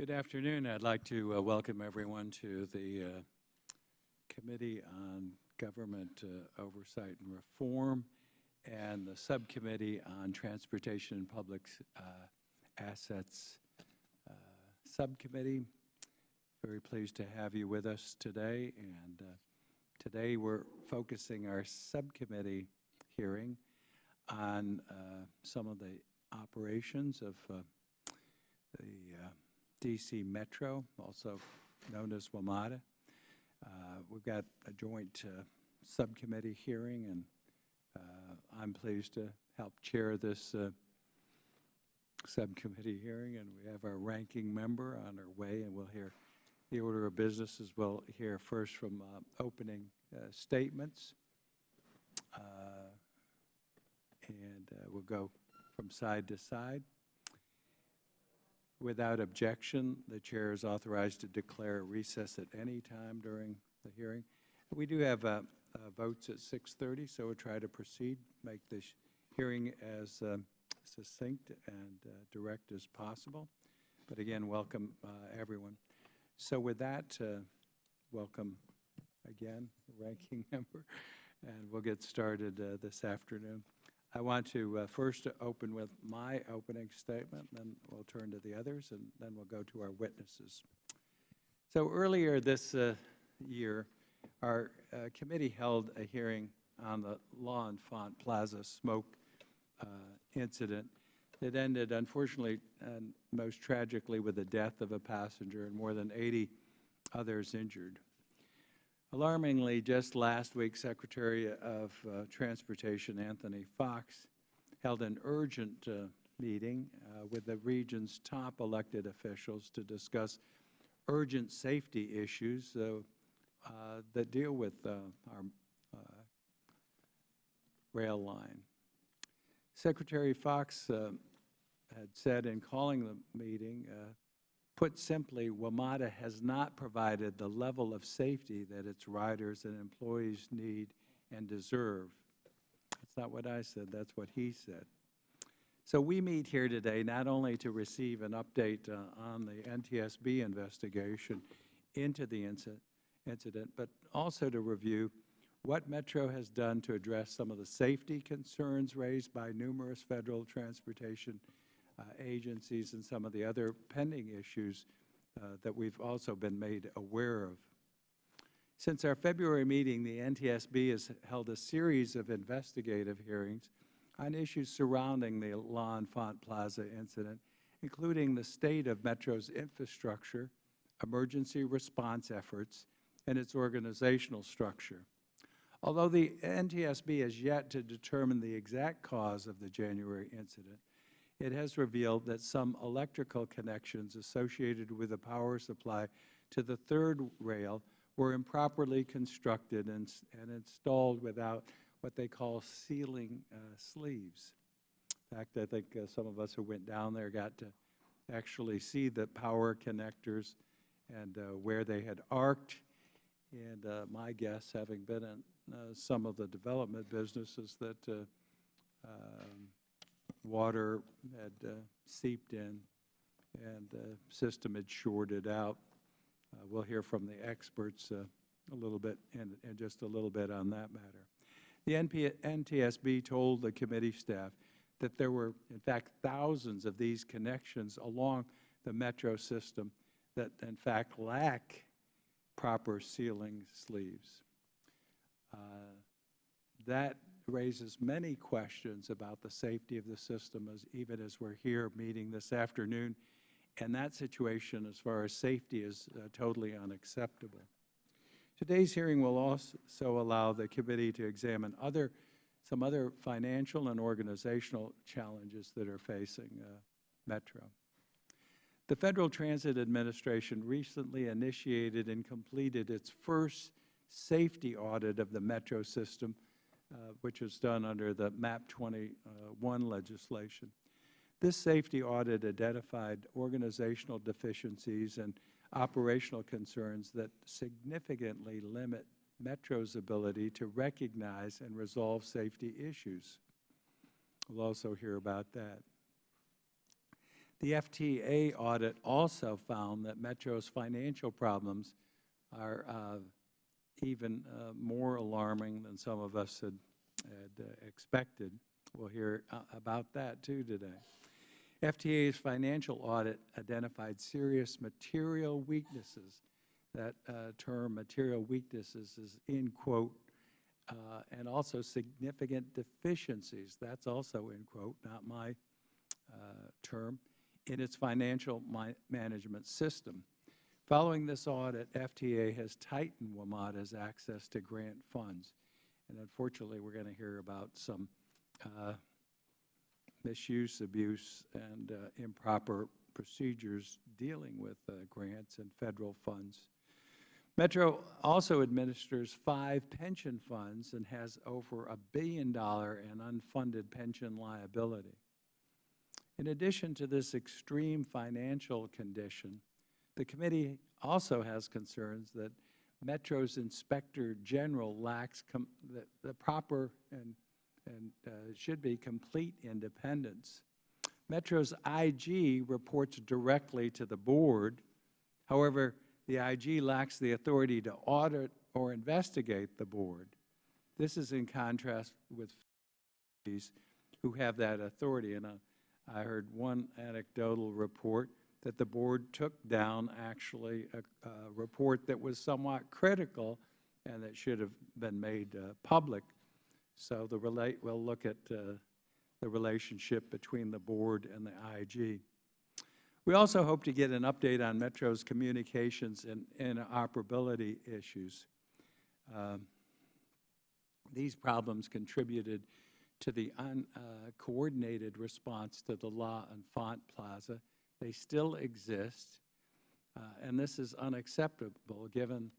Good afternoon. I'd like to welcome everyone to the Committee on Government Oversight and Reform and the Subcommittee on Transportation and Public Assets Subcommittee. Very pleased to have you with us today. And today we're focusing our subcommittee hearing on some of the operations of the D.C. Metro, also known as WMATA. We've got a joint subcommittee hearing, and I'm pleased to help chair this subcommittee hearing, and we have our ranking member on our way, and we'll hear the order of business as well. Hear first from opening statements, and we'll go from side to side. Without objection, the chair is authorized to declare a recess at any time during the hearing. We do have votes at 6:30, so we'll try to proceed, make this hearing as succinct and direct as possible. But again, welcome everyone. So with that, welcome again, the ranking member, and we'll get started this afternoon. I want to first open with my opening statement, then we'll turn to the others, and then we'll go to our witnesses. So earlier this year, our committee held a hearing on the L'Enfant Plaza smoke incident that ended, unfortunately, and most tragically, with the death of a passenger and more than 80 others injured. Alarmingly, just last week, Secretary of Transportation Anthony Foxx held an urgent meeting with the region's top elected officials to discuss urgent safety issues that deal with our rail line. Secretary Foxx had said in calling the meeting, put simply, WMATA has not provided the level of safety that its riders and employees need and deserve. That's not what I said, that's what he said. So we meet here today not only to receive an update on the NTSB investigation into the incident, but also to review what Metro has done to address some of the safety concerns raised by numerous federal transportation agencies and some of the other pending issues that we've also been made aware of. Since our February meeting, the NTSB has held a series of investigative hearings on issues surrounding the L'Enfant Plaza incident, including the state of Metro's infrastructure, emergency response efforts, and its organizational structure. Although the NTSB has yet to determine the exact cause of the January incident, it has revealed that some electrical connections associated with the power supply to the third rail were improperly constructed and installed without what they call sealing sleeves. In fact, I think some of us who went down there got to actually see the power connectors and where they had arced. And my guess, having been in some of the development businesses, that water had seeped in and the system had shorted out. We'll hear from the experts a little bit and just a little bit on that matter. The NTSB told the committee staff that there were, in fact, thousands of these connections along the Metro system that, in fact, lack proper sealing sleeves. That raises many questions about the safety of the system, even as we're here meeting this afternoon, and that situation as far as safety is totally unacceptable. Today's hearing will also allow the committee to examine some other financial and organizational challenges that are facing Metro. The Federal Transit Administration recently initiated and completed its first safety audit of the Metro system, which was done under the MAP 21 legislation. This safety audit identified organizational deficiencies and operational concerns that significantly limit Metro's ability to recognize and resolve safety issues. We'll also hear about that. The FTA audit also found that Metro's financial problems are even more alarming than some of us had expected. We'll hear about that too today. FTA's financial audit identified serious material weaknesses. That term, material weaknesses, is in quote, and also significant deficiencies. That's also in quote, not my term, in its financial management system. Following this audit, FTA has tightened WMATA's access to grant funds. And unfortunately, we're going to hear about some misuse, abuse, and improper procedures dealing with grants and federal funds. Metro also administers 5 pension funds and has over $1 billion in unfunded pension liability. In addition to this extreme financial condition, the committee also has concerns that Metro's Inspector General lacks the proper and should be complete independence. Metro's IG reports directly to the board. However, the IG lacks the authority to audit or investigate the board. This is in contrast with who have that authority. And I heard one anecdotal report that the board took down actually a report that was somewhat critical and that should have been made public. So we'll look at the relationship between the board and the IG. We also hope to get an update on Metro's communications and interoperability issues. These problems contributed to the uncoordinated response to the La Enfant Plaza. They still exist, and this is unacceptable given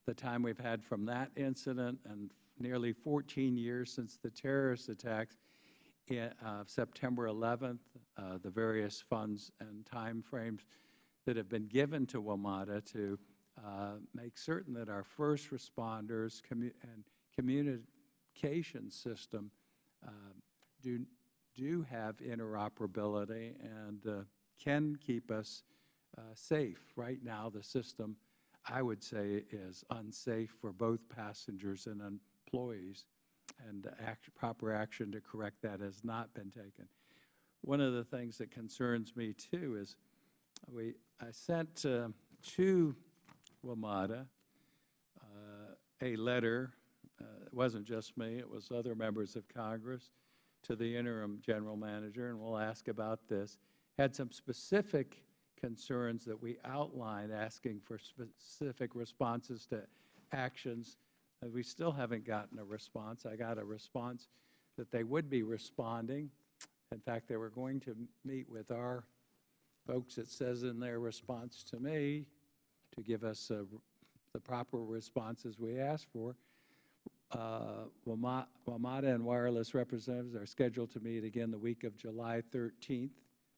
the time we've had from that incident and nearly 14 years since the terrorist attacks of September 11th, the various funds and time frames that have been given to WMATA to make certain that our first responders and communication system do have interoperability and can keep us safe. Right now, the system, I would say, is unsafe for both passengers and employees, and proper action to correct that has not been taken. One of the things that concerns me, too, is I sent to WMATA a letter. It wasn't just me, it was other members of Congress, to the interim general manager, and we'll ask about this. Had some specific concerns that we outlined, asking for specific responses to actions. We still haven't gotten a response. I got a response that they would be responding. In fact, they were going to meet with our folks, it says in their response to me, to give us the proper responses we asked for. WMATA and wireless representatives are scheduled to meet again the week of July 13th.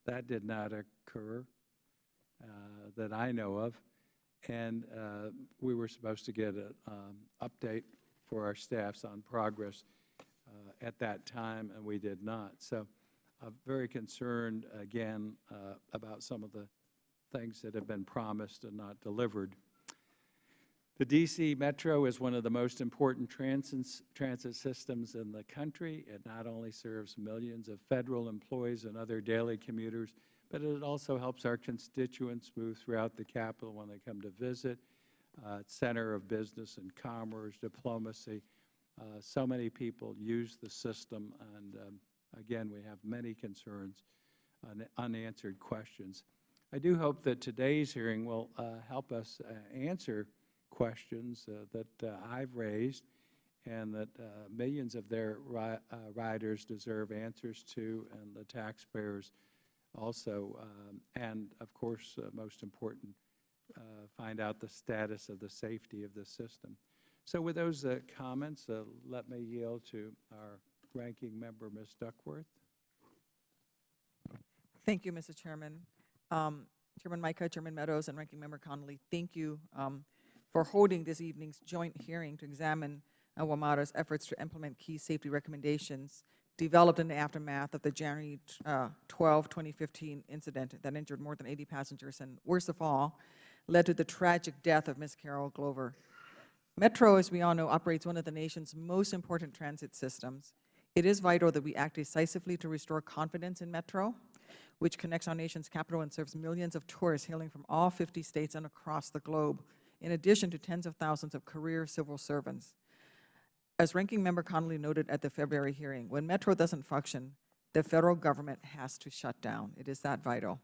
That did not occur that I know of. And we were supposed to get an update for our staffs on progress at that time, and we did not. So I'm very concerned, again, about some of the things that have been promised and not delivered. The D.C. Metro is one of the most important transit systems in the country. It not only serves millions of federal employees and other daily commuters, but it also helps our constituents move throughout the Capitol when they come to visit. Center of business and commerce, diplomacy. So many people use the system, and again, we have many concerns and unanswered questions. I do hope that today's hearing will help us answer questions that I've raised and that millions of their riders deserve answers to, and the taxpayers also, and of course, most important, find out the status of the safety of the system. So with those comments, let me yield to our ranking member, Ms. Duckworth. Thank you, Mr. Chairman. Chairman Mica, Chairman Meadows, and Ranking Member Connolly, thank you for holding this evening's joint hearing to examine WMATA's efforts to implement key safety recommendations developed in the aftermath of the January 12, 2015 incident that injured more than 80 passengers and, worst of all, led to the tragic death of Ms. Carol Glover. Metro, as we all know, operates one of the nation's most important transit systems. It is vital that we act decisively to restore confidence in Metro, which connects our nation's capital and serves millions of tourists hailing from all 50 states and across the globe, in addition to tens of thousands of career civil servants. As Ranking Member Connolly noted at the February hearing, when Metro doesn't function, the federal government has to shut down. It is that vital.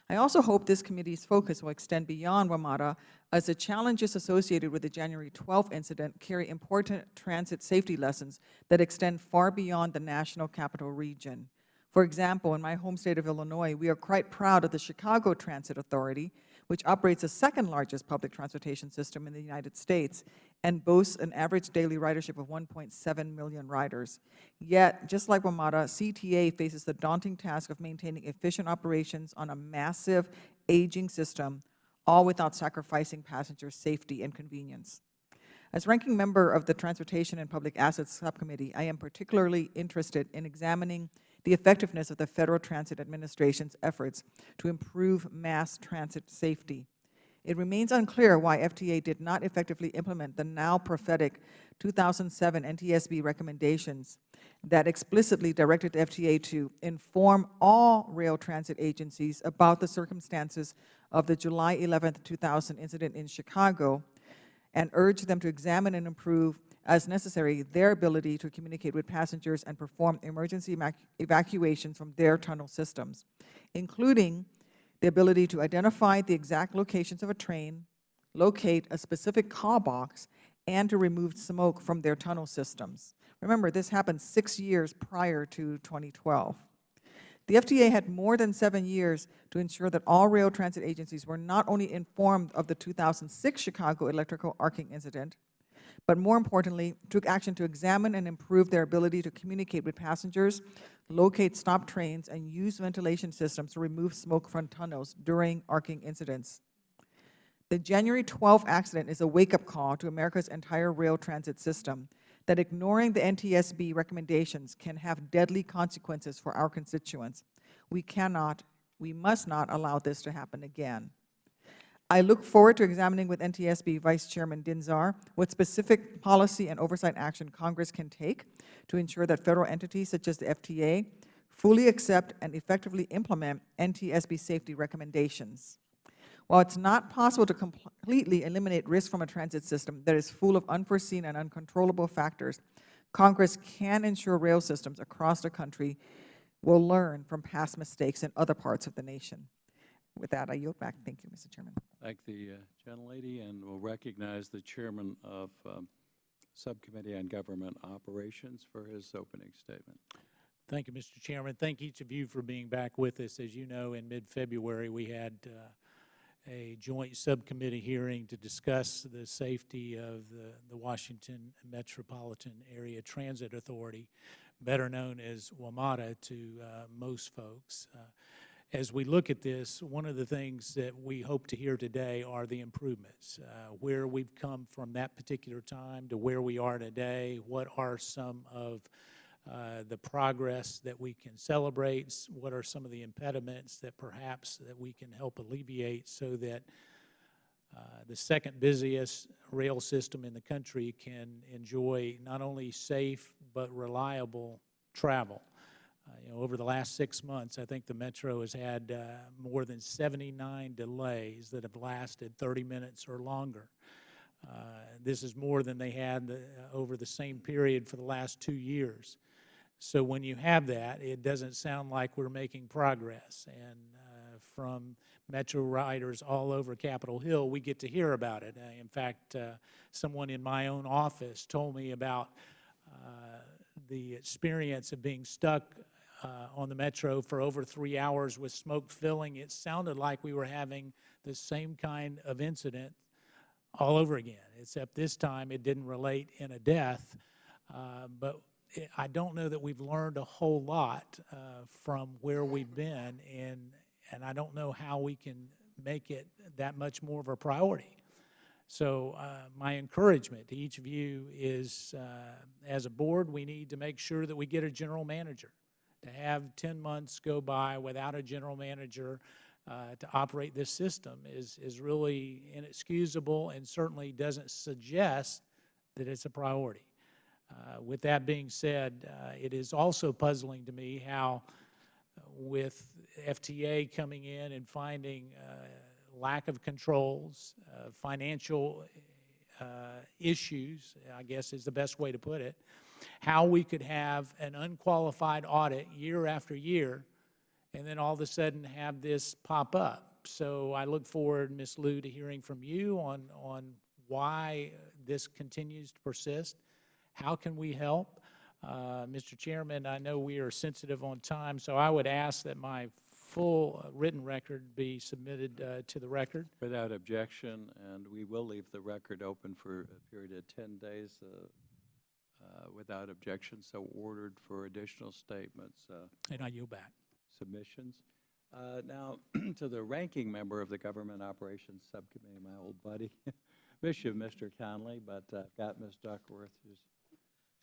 I also hope this committee's focus will extend beyond WMATA, as the challenges associated with the January 12th incident carry important transit safety lessons that extend far beyond the national capital region. For example, in my home state of Illinois, we are quite proud of the Chicago Transit Authority, which operates the second largest public transportation system in the United States and boasts an average daily ridership of 1.7 million riders. Yet, just like WMATA, CTA faces the daunting task of maintaining efficient operations on a massive, aging system, all without sacrificing passenger safety and convenience. As Ranking Member of the Transportation and Public Assets Subcommittee, I am particularly interested in examining the effectiveness of the Federal Transit Administration's efforts to improve mass transit safety. It remains unclear why FTA did not effectively implement the now prophetic 2007 NTSB recommendations that explicitly directed FTA to inform all rail transit agencies about the circumstances of the July 11, 2000 incident in Chicago, and urge them to examine and improve as necessary their ability to communicate with passengers and perform emergency evacuations from their tunnel systems, including the ability to identify the exact locations of a train, locate a specific call box, and to remove smoke from their tunnel systems. Remember, this happened 6 years prior to 2012. The FTA had more than 7 years to ensure that all rail transit agencies were not only informed of the 2006 Chicago electrical arcing incident, but more importantly, took action to examine and improve their ability to communicate with passengers, locate stopped trains, and use ventilation systems to remove smoke from tunnels during arcing incidents. The January 12th accident is a wake-up call to America's entire rail transit system that ignoring the NTSB recommendations can have deadly consequences for our constituents. We must not allow this to happen again. I look forward to examining with NTSB Vice Chairman Dinzar what specific policy and oversight action Congress can take to ensure that federal entities such as the FTA fully accept and effectively implement NTSB safety recommendations. While it's not possible to completely eliminate risk from a transit system that is full of unforeseen and uncontrollable factors, Congress can ensure rail systems across the country will learn from past mistakes in other parts of the nation. With that, I yield back. Thank you, Mr. Chairman. Thank the gentlelady, and we'll recognize the Chairman of Subcommittee on Government Operations for his opening statement. Thank you, Mr. Chairman. Thank each of you for being back with us. As you know, in mid-February, we had a joint subcommittee hearing to discuss the safety of the Washington Metropolitan Area Transit Authority, better known as WMATA to most folks. As we look at this, one of the things that we hope to hear today are the improvements, where we've come from that particular time to where we are today. What are some of the progress that we can celebrate? What are some of the impediments that perhaps that we can help alleviate so that the second busiest rail system in the country can enjoy not only safe but reliable travel? Over the last 6 months, I think the Metro has had more than 79 delays that have lasted 30 minutes or longer. This is more than they had over the same period for the last 2 years. So when you have that, it doesn't sound like we're making progress. And from Metro riders all over Capitol Hill, we get to hear about it. In fact, someone in my own office told me about the experience of being stuck on the Metro for over 3 hours with smoke filling. It sounded like we were having the same kind of incident all over again, except this time it didn't relate in a death. But I don't know that we've learned a whole lot from where we've been, and I don't know how we can make it that much more of a priority. So my encouragement to each of you is, as a board, we need to make sure that we get a general manager. To have 10 months go by without a general manager to operate this system is really inexcusable and certainly doesn't suggest that it's a priority. With that being said, it is also puzzling to me how with FTA coming in and finding lack of controls, financial issues, I guess is the best way to put it, how we could have an unqualified audit year after year and then all of a sudden have this pop up. So I look forward, Ms. Liu, to hearing from you on why this continues to persist. How can we help? Mr. Chairman, I know we are sensitive on time, so I would ask that my full written record be submitted to the record. Without objection, and we will leave the record open for a period of 10 days without objection, so ordered for additional statements, And I yield back. submissions. Now, to the ranking member of the Government Operations Subcommittee, my old buddy, miss you, Mr. Conley, but I've got Ms. Duckworth, who's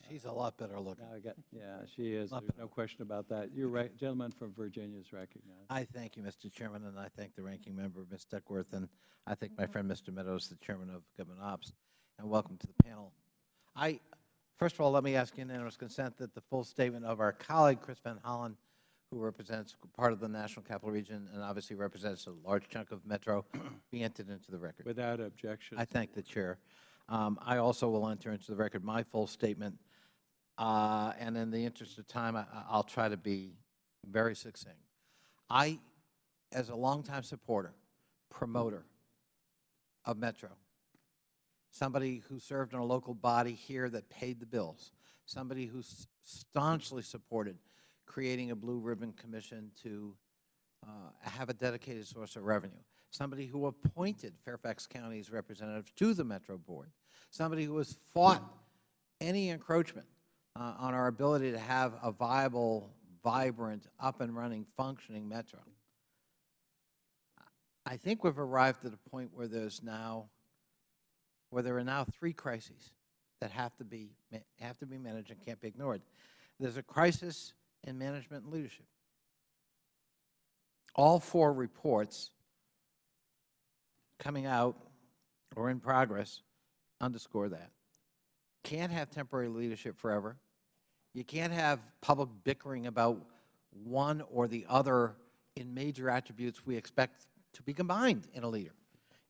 She's a lot better looking. now I got, yeah, she is. Not There's bad. no question about that. You're right, gentleman from Virginia is recognized. I thank you, Mr. Chairman, and I thank the ranking member, Ms. Duckworth, and I thank my friend, Mr. Meadows, the chairman of Government Ops, and welcome to the panel. First of all, let me ask unanimous consent that the full statement of our colleague, Chris Van Hollen, who represents part of the National Capital Region and obviously represents a large chunk of Metro, be entered into the record. Without objection. I thank the chair. I also will enter into the record my full statement, and in the interest of time, I'll try to be very succinct. I, as a longtime supporter, promoter of Metro, somebody who served in a local body here that paid the bills, somebody who staunchly supported creating a Blue Ribbon Commission to have a dedicated source of revenue, somebody who appointed Fairfax County's representative to the Metro Board, somebody who has fought any encroachment on our ability to have a viable, vibrant, up-and-running, functioning Metro. I think we've arrived at a point where there are now 3 crises that have to be managed and can't be ignored. There's a crisis in management and leadership. All 4 reports coming out or in progress underscore that. Can't have temporary leadership forever. You can't have public bickering about one or the other in major attributes we expect to be combined in a leader.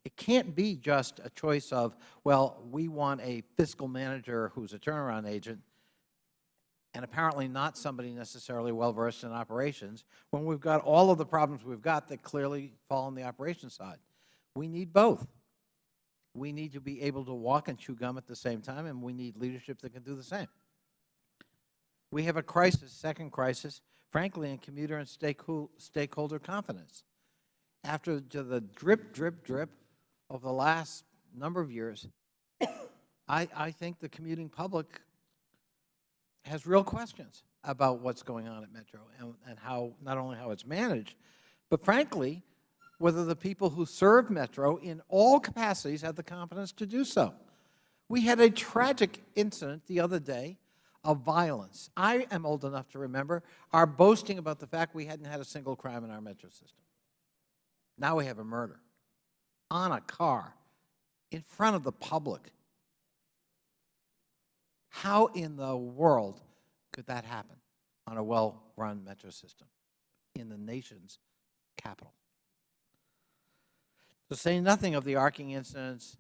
It can't be just a choice of, well, we want a fiscal manager who's a turnaround agent and apparently not somebody necessarily well-versed in operations, when we've got all of the problems we've got that clearly fall on the operations side. We need both. We need to be able to walk and chew gum at the same time, and we need leadership that can do the same. We have a crisis, second crisis, frankly, in commuter and stakeholder confidence. After the drip, drip, drip of the last number of years, I think the commuting public has real questions about what's going on at Metro and how, not only how it's managed, but frankly, whether the people who serve Metro in all capacities have the competence to do so. We had a tragic incident the other day of violence. I am old enough to remember our boasting about the fact we hadn't had a single crime in our Metro system. Now we have a murder on a car in front of the public. How in the world could that happen on a well-run Metro system in the nation's capital? To say nothing of the arcing incidents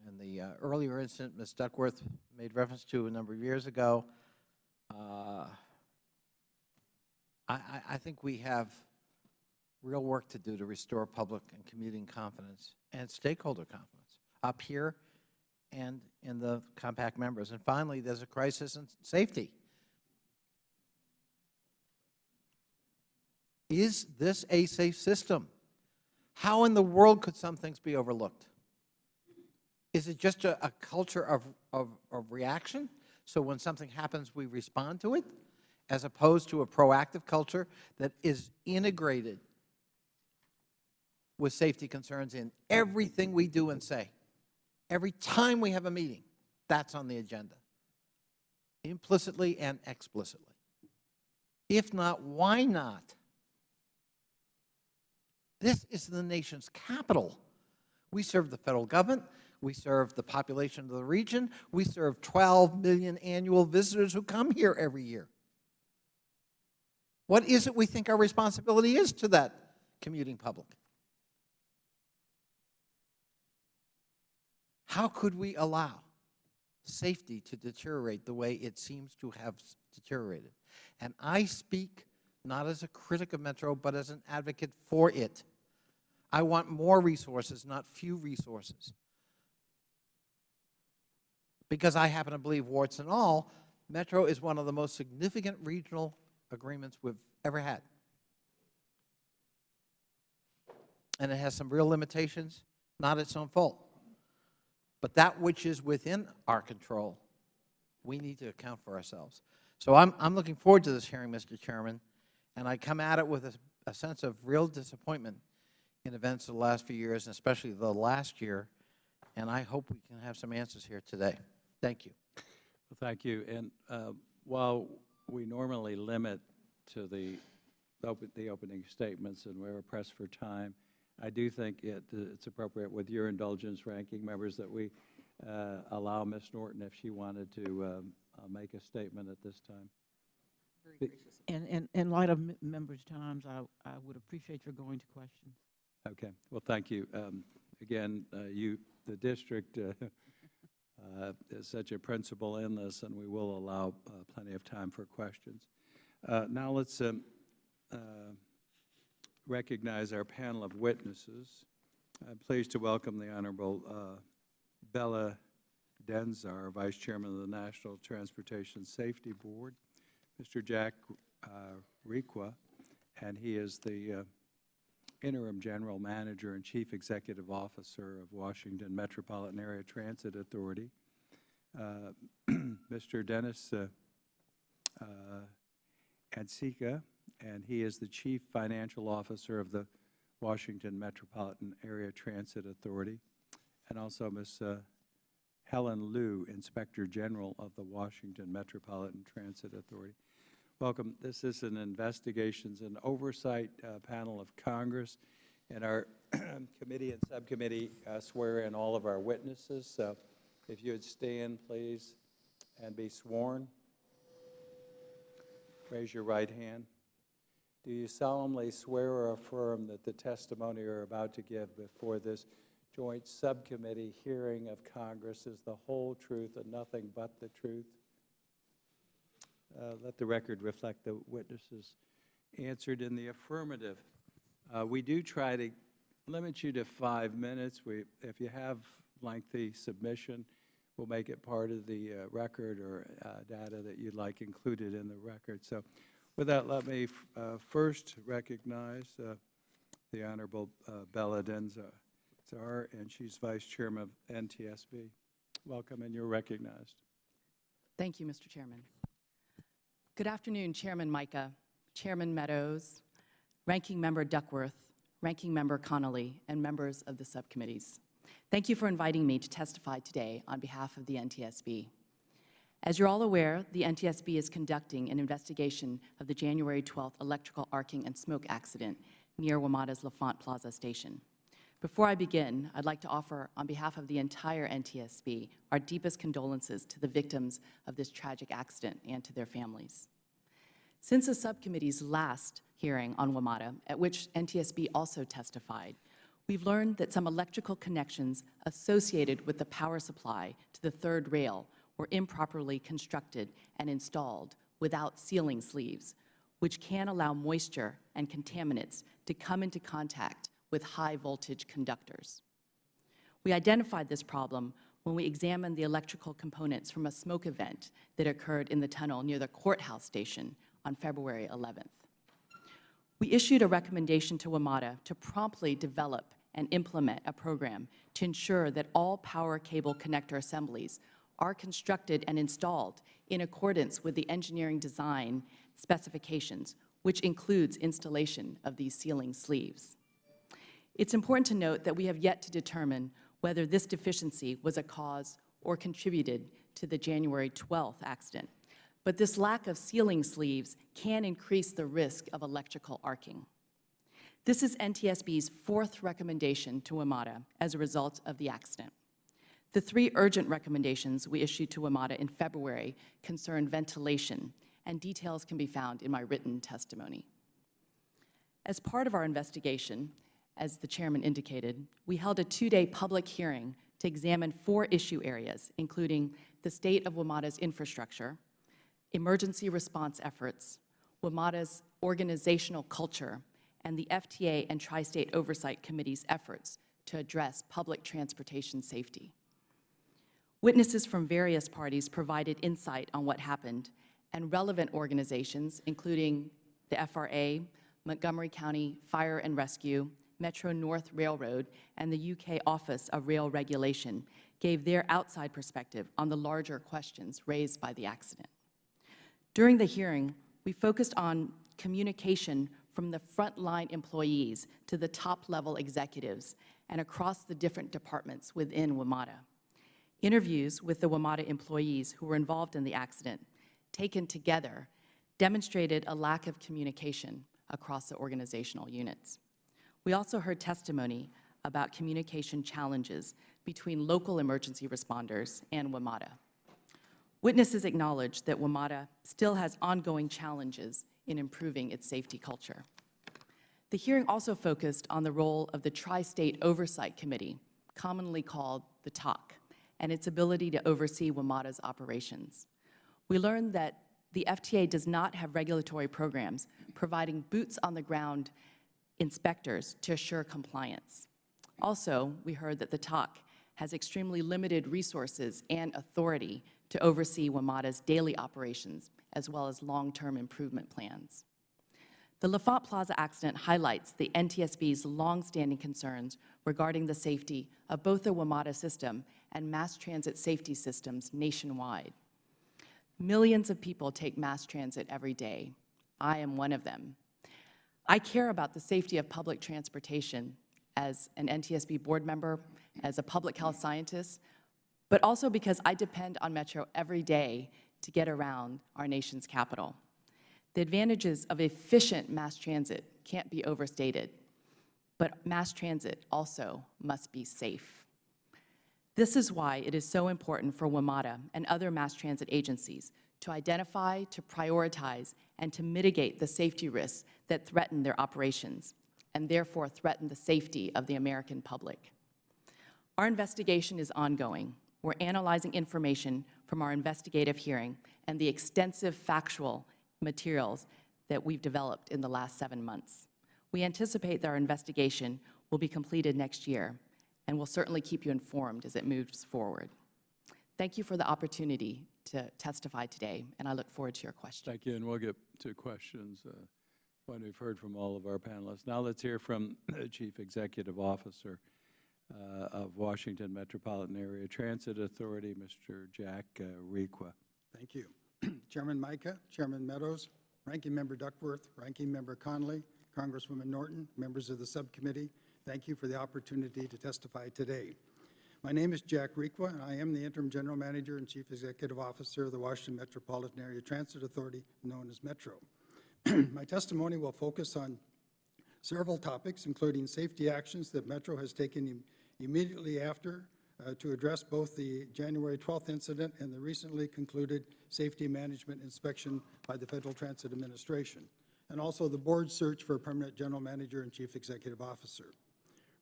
and the earlier incident Ms. Duckworth made reference to a number of years ago, I think we have real work to do to restore public and commuting confidence and stakeholder confidence up here and in the compact members. And finally, there's a crisis in safety. Is this a safe system? How in the world could some things be overlooked? Is it just a culture of reaction? So when something happens, we respond to it, as opposed to a proactive culture that is integrated with safety concerns in everything we do and say. Every time we have a meeting, that's on the agenda, implicitly and explicitly. If not, why not? This is the nation's capital. We serve the federal government. We serve the population of the region. We serve 12 million annual visitors who come here every year. What is it we think our responsibility is to that commuting public? How could we allow safety to deteriorate the way it seems to have deteriorated? And I speak not as a critic of Metro, but as an advocate for it. I want more resources, not few resources. Because I happen to believe, warts and all, Metro is one of the most significant regional agreements we've ever had. And it has some real limitations, not its own fault. But that which is within our control, we need to account for ourselves. So I'm looking forward to this hearing, Mr. Chairman, and I come at it with a sense of real disappointment in events of the last few years, and especially the last year, and I hope we can have some answers here today. Thank you. Well, thank you. And while we normally limit to the opening statements and we're pressed for time, I do think it's appropriate, with your indulgence, ranking members, that we allow Ms. Norton, if she wanted to make a statement at this time. And in light of members' times, I would appreciate your going to questions. Okay. Well, thank you. Again, the district is such a principal in this, and we will allow plenty of time for questions. Now let's recognize our panel of witnesses. I'm pleased to welcome the Honorable Bella Denzar, Vice Chairman of the National Transportation Safety Board, Mr. Jack Requa, and he is the Interim General Manager and Chief Executive Officer of Washington Metropolitan Area Transit Authority, Mr. Dennis Adsika, and he is the Chief Financial Officer of the Washington Metropolitan Area Transit Authority, and also Ms. Helen Liu, Inspector General of the Washington Metropolitan Transit Authority. Welcome. This is an investigations and oversight panel of Congress, and our committee and subcommittee swear in all of our witnesses. So if you would stand, please, and be sworn. Raise your right hand. Do you solemnly swear or affirm that the testimony you're about to give before this joint subcommittee hearing of Congress is the whole truth and nothing but the truth? Let the record reflect the witnesses answered in the affirmative. We do try to limit you to 5 minutes. If you have lengthy submission, we'll make it part of the record or data that you'd like included in the record. So with that, let me first recognize the Honorable Bella Denzar, and she's Vice Chairman of NTSB. Welcome, and you're recognized. Thank you, Mr. Chairman. Good afternoon, Chairman Mica, Chairman Meadows, Ranking Member Duckworth, Ranking Member Connolly, and members of the subcommittees. Thank you for inviting me to testify today on behalf of the NTSB. As you're all aware, the NTSB is conducting an investigation of the January 12th electrical arcing and smoke accident near WMATA's L'Enfant Plaza station. Before I begin, I'd like to offer, on behalf of the entire NTSB, our deepest condolences to the victims of this tragic accident and to their families. Since the subcommittee's last hearing on WMATA, at which NTSB also testified, we've learned that some electrical connections associated with the power supply to the third rail were improperly constructed and installed without sealing sleeves, which can allow moisture and contaminants to come into contact with high-voltage conductors. We identified this problem when we examined the electrical components from a smoke event that occurred in the tunnel near the courthouse station on February 11th. We issued a recommendation to WMATA to promptly develop and implement a program to ensure that all power cable connector assemblies are constructed and installed in accordance with the engineering design specifications, which includes installation of these sealing sleeves. It's important to note that we have yet to determine whether this deficiency was a cause or contributed to the January 12th accident. But this lack of sealing sleeves can increase the risk of electrical arcing. This is NTSB's fourth recommendation to WMATA as a result of the accident. The 3 urgent recommendations we issued to WMATA in February concern ventilation, and details can be found in my written testimony. As part of our investigation, as the chairman indicated, we held a 2-day public hearing to examine 4 issue areas, including the state of WMATA's infrastructure, emergency response efforts, WMATA's organizational culture, and the FTA and Tri-State Oversight Committee's efforts to address public transportation safety. Witnesses from various parties provided insight on what happened, and relevant organizations, including the FRA, Montgomery County Fire and Rescue, Metro North Railroad, and the UK Office of Rail Regulation, gave their outside perspective on the larger questions raised by the accident. During the hearing, we focused on communication from the frontline employees to the top-level executives and across the different departments within WMATA. Interviews with the WMATA employees who were involved in the accident, taken together, demonstrated a lack of communication across the organizational units. We also heard testimony about communication challenges between local emergency responders and WMATA. Witnesses acknowledged that WMATA still has ongoing challenges in improving its safety culture. The hearing also focused on the role of the Tri-State Oversight Committee, commonly called the TOC, and its ability to oversee WMATA's operations. We learned that the FTA does not have regulatory programs providing boots-on-the-ground inspectors to assure compliance. Also, we heard that the TOC has extremely limited resources and authority to oversee WMATA's daily operations, as well as long-term improvement plans. The L'Enfant Plaza accident highlights the NTSB's longstanding concerns regarding the safety of both the WMATA system and mass transit safety systems nationwide. Millions of people take mass transit every day. I am one of them. I care about the safety of public transportation as an NTSB board member, as a public health scientist, but also because I depend on Metro every day to get around our nation's capital. The advantages of efficient mass transit can't be overstated, but mass transit also must be safe. This is why it is so important for WMATA and other mass transit agencies to identify, to prioritize, and to mitigate the safety risks that threaten their operations, and therefore threaten the safety of the American public. Our investigation is ongoing. We're analyzing information from our investigative hearing and the extensive factual materials that we've developed in the last 7 months. We anticipate that our investigation will be completed next year, and we'll certainly keep you informed as it moves forward. Thank you for the opportunity to testify today, and I look forward to your questions. Thank you, and we'll get to questions when we've heard from all of our panelists. Now let's hear from the Chief Executive Officer of Washington Metropolitan Area Transit Authority, Mr. Jack Requa. Thank you. Chairman Mica, Chairman Meadows, Ranking Member Duckworth, Ranking Member Connolly, Congresswoman Norton, members of the subcommittee, thank you for the opportunity to testify today. My name is Jack Requa, and I am the Interim General Manager and Chief Executive Officer of the Washington Metropolitan Area Transit Authority, known as Metro. My testimony will focus on several topics, including safety actions that Metro has taken immediately after to address both the January 12th incident and the recently concluded safety management inspection by the Federal Transit Administration, and also the board's search for a permanent general manager and chief executive officer.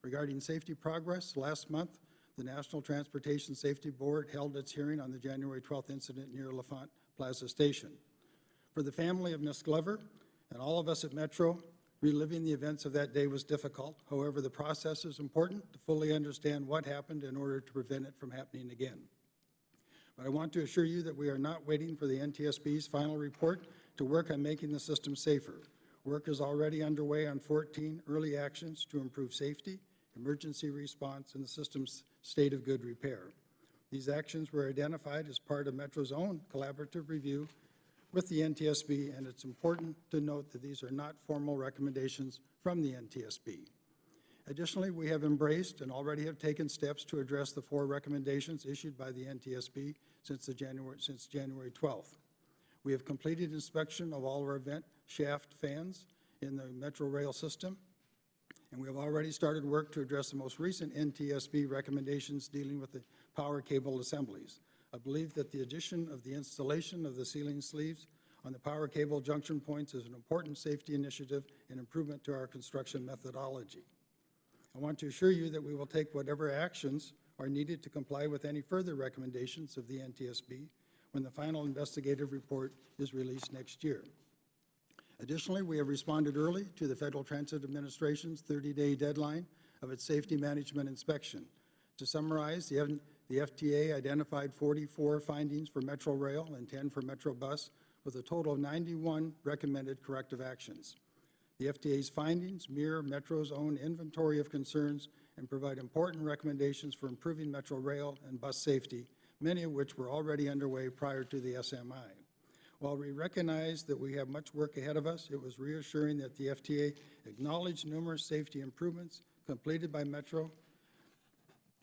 Regarding safety progress, last month, the National Transportation Safety Board held its hearing on the January 12th incident near L'Enfant Plaza Station. For the family of Ms. Glover and all of us at Metro, reliving the events of that day was difficult. However, the process is important to fully understand what happened in order to prevent it from happening again. But I want to assure you that we are not waiting for the NTSB's final report to work on making the system safer. Work is already underway on 14 early actions to improve safety, emergency response, and the system's state of good repair. These actions were identified as part of Metro's own collaborative review with the NTSB, and it's important to note that these are not formal recommendations from the NTSB. Additionally, we have embraced and already have taken steps to address the 4 recommendations issued by the NTSB since January 12th. We have completed inspection of all our vent shaft fans in the Metro Rail system, and we have already started work to address the most recent NTSB recommendations dealing with the power cable assemblies. I believe that the addition of the installation of the sealing sleeves on the power cable junction points is an important safety initiative and improvement to our construction methodology. I want to assure you that we will take whatever actions are needed to comply with any further recommendations of the NTSB when the final investigative report is released next year. Additionally, we have responded early to the Federal Transit Administration's 30-day deadline of its safety management inspection. To summarize, the FTA identified 44 findings for Metro Rail and 10 for Metro Bus, with a total of 91 recommended corrective actions. The FTA's findings mirror Metro's own inventory of concerns and provide important recommendations for improving Metro Rail and bus safety, many of which were already underway prior to the SMI. While we recognize that we have much work ahead of us, it was reassuring that the FTA acknowledged numerous safety improvements completed by Metro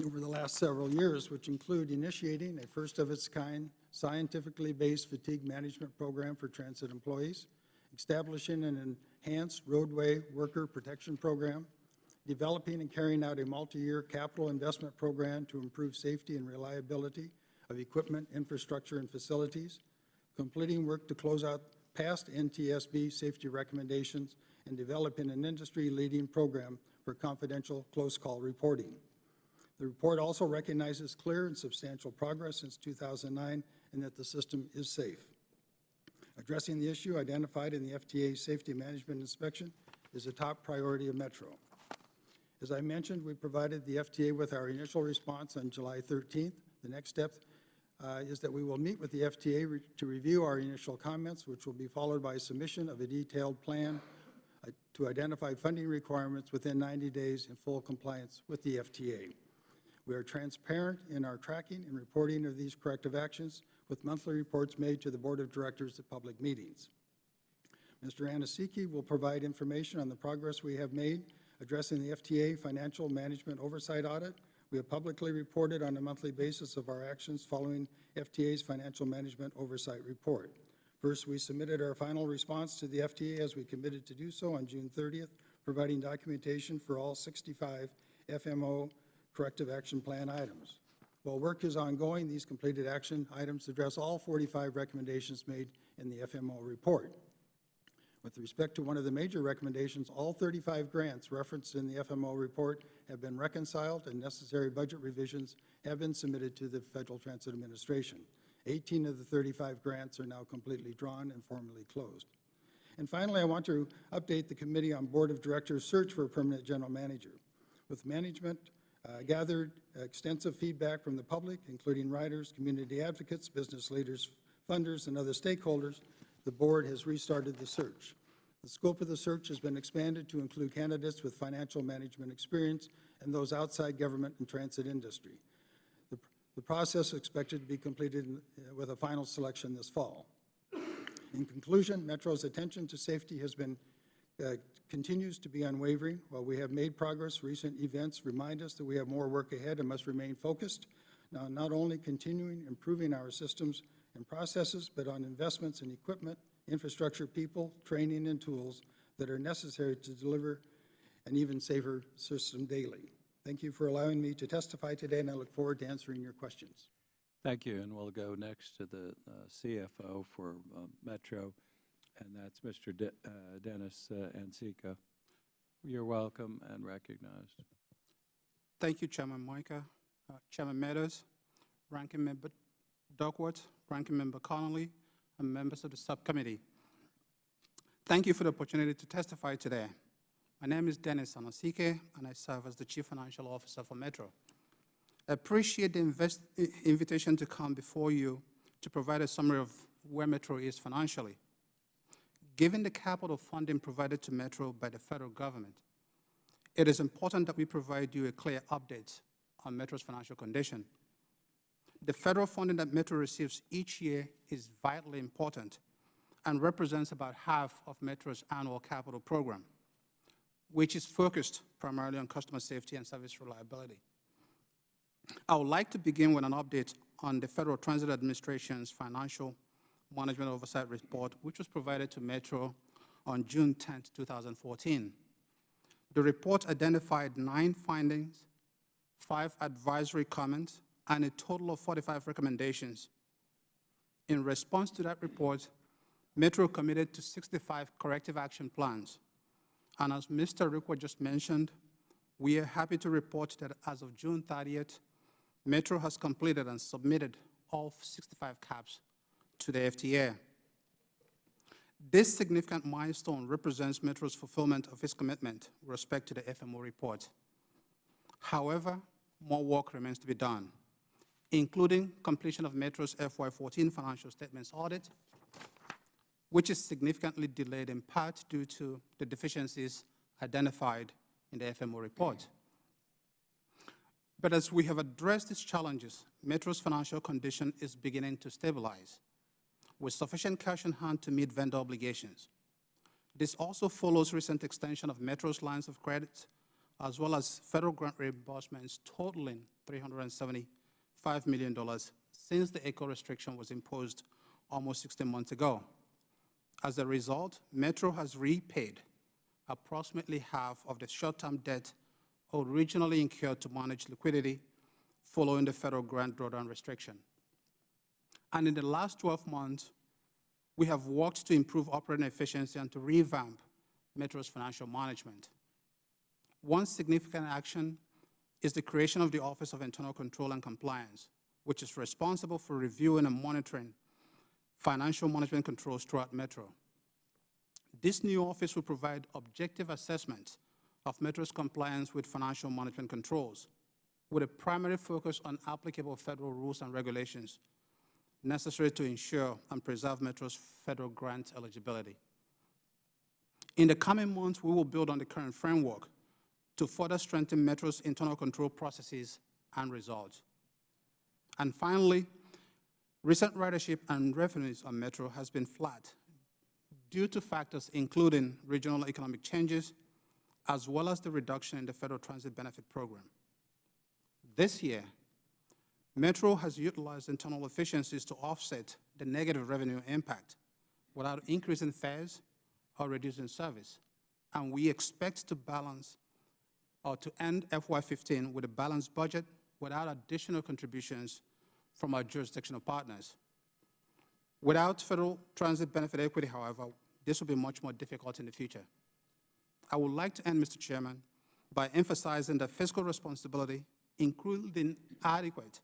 over the last several years, which include initiating a first-of-its-kind scientifically based fatigue management program for transit employees, establishing an enhanced roadway worker protection program, developing and carrying out a multi-year capital investment program to improve safety and reliability of equipment, infrastructure, and facilities, completing work to close out past NTSB safety recommendations, and developing an industry-leading program for confidential close call reporting. The report also recognizes clear and substantial progress since 2009 and that the system is safe. Addressing the issue identified in the FTA's safety management inspection is a top priority of Metro. As I mentioned, we provided the FTA with our initial response on July 13th. The next step is that we will meet with the FTA to review our initial comments, which will be followed by submission of a detailed plan to identify funding requirements within 90 days in full compliance with the FTA. We are transparent in our tracking and reporting of these corrective actions, with monthly reports made to the Board of Directors at public meetings. Mr. Anasiki will provide information on the progress we have made addressing the FTA financial management oversight audit. We have publicly reported on a monthly basis of our actions following FTA's financial management oversight report. First, we submitted our final response to the FTA as we committed to do so on June 30th, providing documentation for all 65 FMO corrective action plan items. While work is ongoing, these completed action items address all 45 recommendations made in the FMO report. With respect to one of the major recommendations, all 35 grants referenced in the FMO report have been reconciled and necessary budget revisions have been submitted to the Federal Transit Administration. 18 of the 35 grants are now completely drawn and formally closed. And finally, I want to update the Committee on Board of Directors search for a permanent general manager. With management gathered extensive feedback from the public, including riders, community advocates, business leaders, funders, and other stakeholders, the board has restarted the search. The scope of the search has been expanded to include candidates with financial management experience and those outside government and transit industry. The process is expected to be completed with a final selection this fall. In conclusion, Metro's attention to safety has been continues to be unwavering. While we have made progress, recent events remind us that we have more work ahead and must remain focused on not only continuing improving our systems and processes, but on investments in equipment, infrastructure, people, training, and tools that are necessary to deliver an even safer system daily. Thank you for allowing me to testify today, and I look forward to answering your questions. Thank you, and we'll go next to the CFO for Metro, and that's Mr. Dennis Ancika. You're welcome and recognized. Thank you, Chairman Micah, Chairman Meadows, Ranking Member Duckworth, Ranking Member Connolly, and members of the subcommittee. Thank you for the opportunity to testify today. My name is Dennis Ancika, and I serve as the Chief Financial Officer for Metro. I appreciate the invitation to come before you to provide a summary of where Metro is financially. Given the capital funding provided to Metro by the federal government, it is important that we provide you a clear update on Metro's financial condition. The federal funding that Metro receives each year is vitally important and represents about half of Metro's annual capital program. which is focused primarily on customer safety and service reliability. I would like to begin with an update on the Federal Transit Administration's Financial Management Oversight Report, which was provided to Metro on June 10, 2014. The report identified 9 findings, 5 advisory comments, and a total of 45 recommendations. In response to that report, Metro committed to 65 corrective action plans. And as Mr. Rickwell just mentioned, we are happy to report that as of June 30th, Metro has completed and submitted all 65 CAPs to the FTA. This significant milestone represents Metro's fulfillment of its commitment with respect to the FMO report. However, more work remains to be done, including completion of Metro's FY14 financial statements audit, which is significantly delayed in part due to the deficiencies identified in the FMO report. But as we have addressed these challenges, Metro's financial condition is beginning to stabilize, with sufficient cash on hand to meet vendor obligations. This also follows recent extension of Metro's lines of credit, as well as federal grant reimbursements totaling $375 million since the ECO restriction was imposed almost 16 months ago. As a result, Metro has repaid approximately half of the short-term debt originally incurred to manage liquidity following the federal grant drawdown restriction. And in the last 12 months, we have worked to improve operating efficiency and to revamp Metro's financial management. One significant action is the creation of the Office of Internal Control and Compliance, which is responsible for reviewing and monitoring financial management controls throughout Metro. This new office will provide objective assessments of Metro's compliance with financial management controls, with a primary focus on applicable federal rules and regulations necessary to ensure and preserve Metro's federal grant eligibility. In the coming months, we will build on the current framework to further strengthen Metro's internal control processes and results. And finally, recent ridership and revenues on Metro has been flat due to factors including regional economic changes, as well as the reduction in the Federal Transit Benefit Program. This year, Metro has utilized internal efficiencies to offset the negative revenue impact without increasing fares or reducing service. And we expect to balance or to end FY15 with a balanced budget without additional contributions from our jurisdictional partners. Without federal transit benefit equity, however, this will be much more difficult in the future. I would like to end, Mr. Chairman, by emphasizing that fiscal responsibility, including adequate,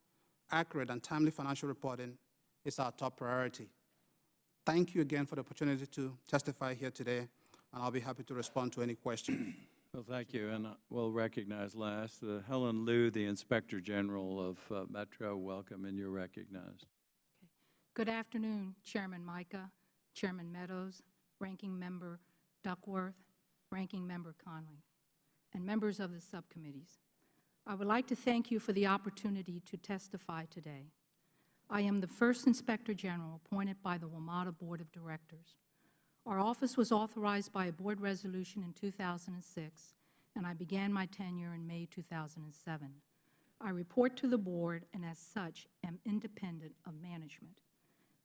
accurate, and timely financial reporting, is our top priority. Thank you again for the opportunity to testify here today, and I'll be happy to respond to any questions. Well, thank you, and we'll recognize last Helen Liu, the Inspector General of Metro. Welcome, and you're recognized. Good afternoon, Chairman Mica, Chairman Meadows, Ranking Member Duckworth, Ranking Member Conley, and members of the subcommittees. I would like to thank you for the opportunity to testify today. I am the first Inspector General appointed by the WMATA Board of Directors. Our office was authorized by a board resolution in 2006, and I began my tenure in May 2007. I report to the board and as such am independent of management.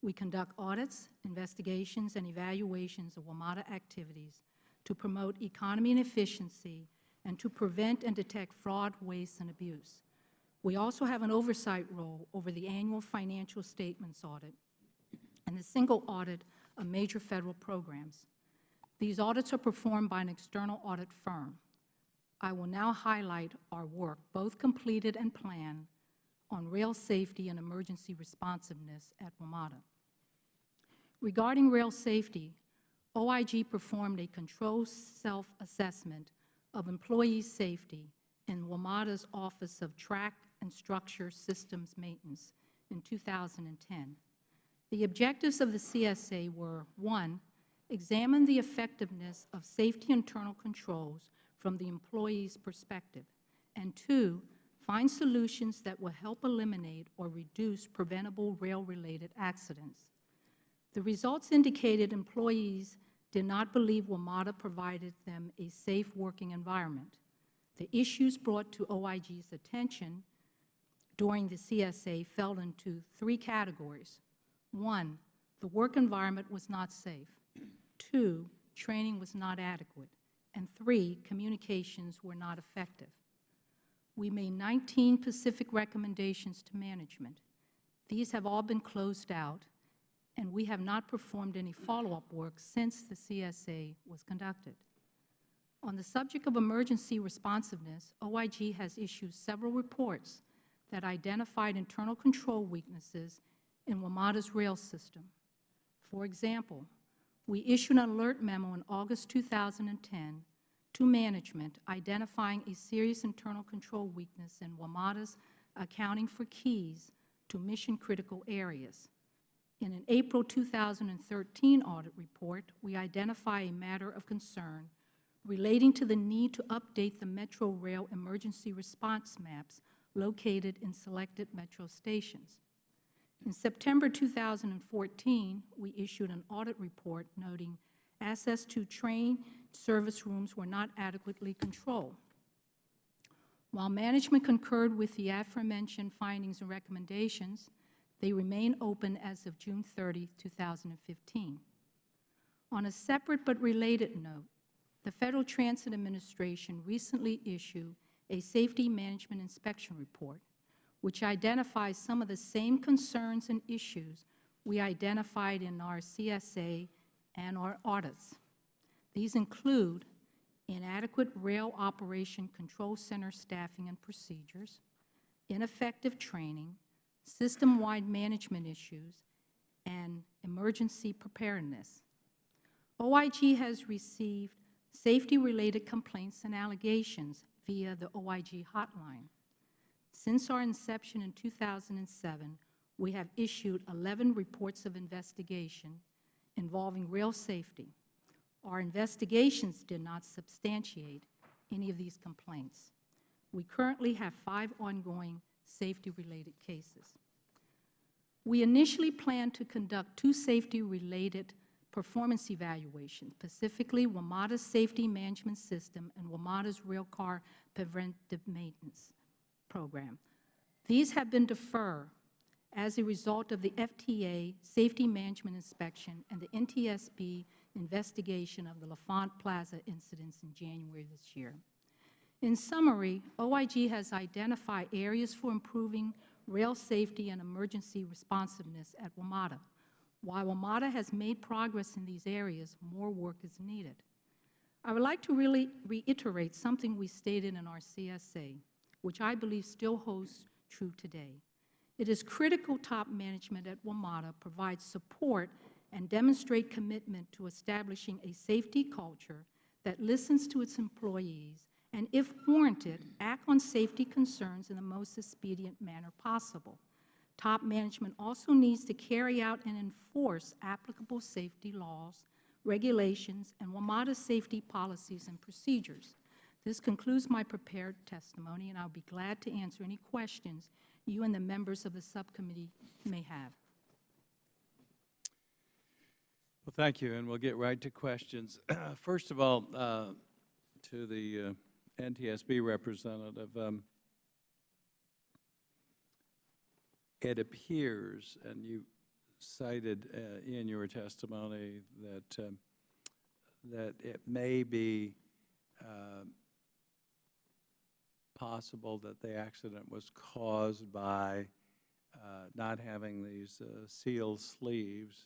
We conduct audits, investigations, and evaluations of WMATA activities to promote economy and efficiency and to prevent and detect fraud, waste, and abuse. We also have an oversight role over the annual financial statements audit and the single audit of major federal programs. These audits are performed by an external audit firm. I will now highlight our work, both completed and planned, on rail safety and emergency responsiveness at WMATA. Regarding rail safety, OIG performed a controlled self-assessment of employee safety in WMATA's Office of Track and Structure Systems Maintenance in 2010. The objectives of the CSA were, 1, examine the effectiveness of safety internal controls from the employee's perspective, and 2, find solutions that will help eliminate or reduce preventable rail-related accidents. The results indicated employees did not believe WMATA provided them a safe working environment. The issues brought to OIG's attention during the CSA fell into 3 categories. 1, the work environment was not safe. 2, training was not adequate. And 3, communications were not effective. We made 19 specific recommendations to management. These have all been closed out, and we have not performed any follow-up work since the CSA was conducted. On the subject of emergency responsiveness, OIG has issued several reports that identified internal control weaknesses in WMATA's rail system. For example, we issued an alert memo in August 2010 to management identifying a serious internal control weakness in WMATA's accounting for keys to mission-critical areas. In an April 2013 audit report, we identify a matter of concern relating to the need to update the Metro Rail emergency response maps located in selected Metro stations. In September 2014, we issued an audit report noting access to train service rooms were not adequately controlled. While management concurred with the aforementioned findings and recommendations, they remain open as of June 30, 2015. On a separate but related note, the Federal Transit Administration recently issued a Safety Management Inspection Report, which identifies some of the same concerns and issues we identified in our CSA and our audits. These include inadequate rail operation control center staffing and procedures, ineffective training, system-wide management issues, and emergency preparedness. OIG has received safety-related complaints and allegations via the OIG hotline. Since our inception in 2007, we have issued 11 reports of investigation involving rail safety. Our investigations did not substantiate any of these complaints. We currently have 5 ongoing safety-related cases. We initially planned to conduct 2 safety-related performance evaluations, specifically WMATA's Safety Management System and WMATA's Railcar Preventive Maintenance Program. These have been deferred as a result of the FTA Safety Management Inspection and the NTSB investigation of the L'Enfant Plaza incidents in January this year. In summary, OIG has identified areas for improving rail safety and emergency responsiveness at WMATA. While WMATA has made progress in these areas, more work is needed. I would like to really reiterate something we stated in our CSA, which I believe still holds true today. It is critical top management at WMATA provides support and demonstrate commitment to establishing a safety culture that listens to its employees and, if warranted, act on safety concerns in the most expedient manner possible. Top management also needs to carry out and enforce applicable safety laws, regulations, and WMATA safety policies and procedures. This concludes my prepared testimony, and I'll be glad to answer any questions you and the members of the subcommittee may have. Well, thank you, and we'll get right to questions. First of all, to the NTSB representative, it appears, and you cited in your testimony that that it may be possible that the accident was caused by not having these seal sleeves,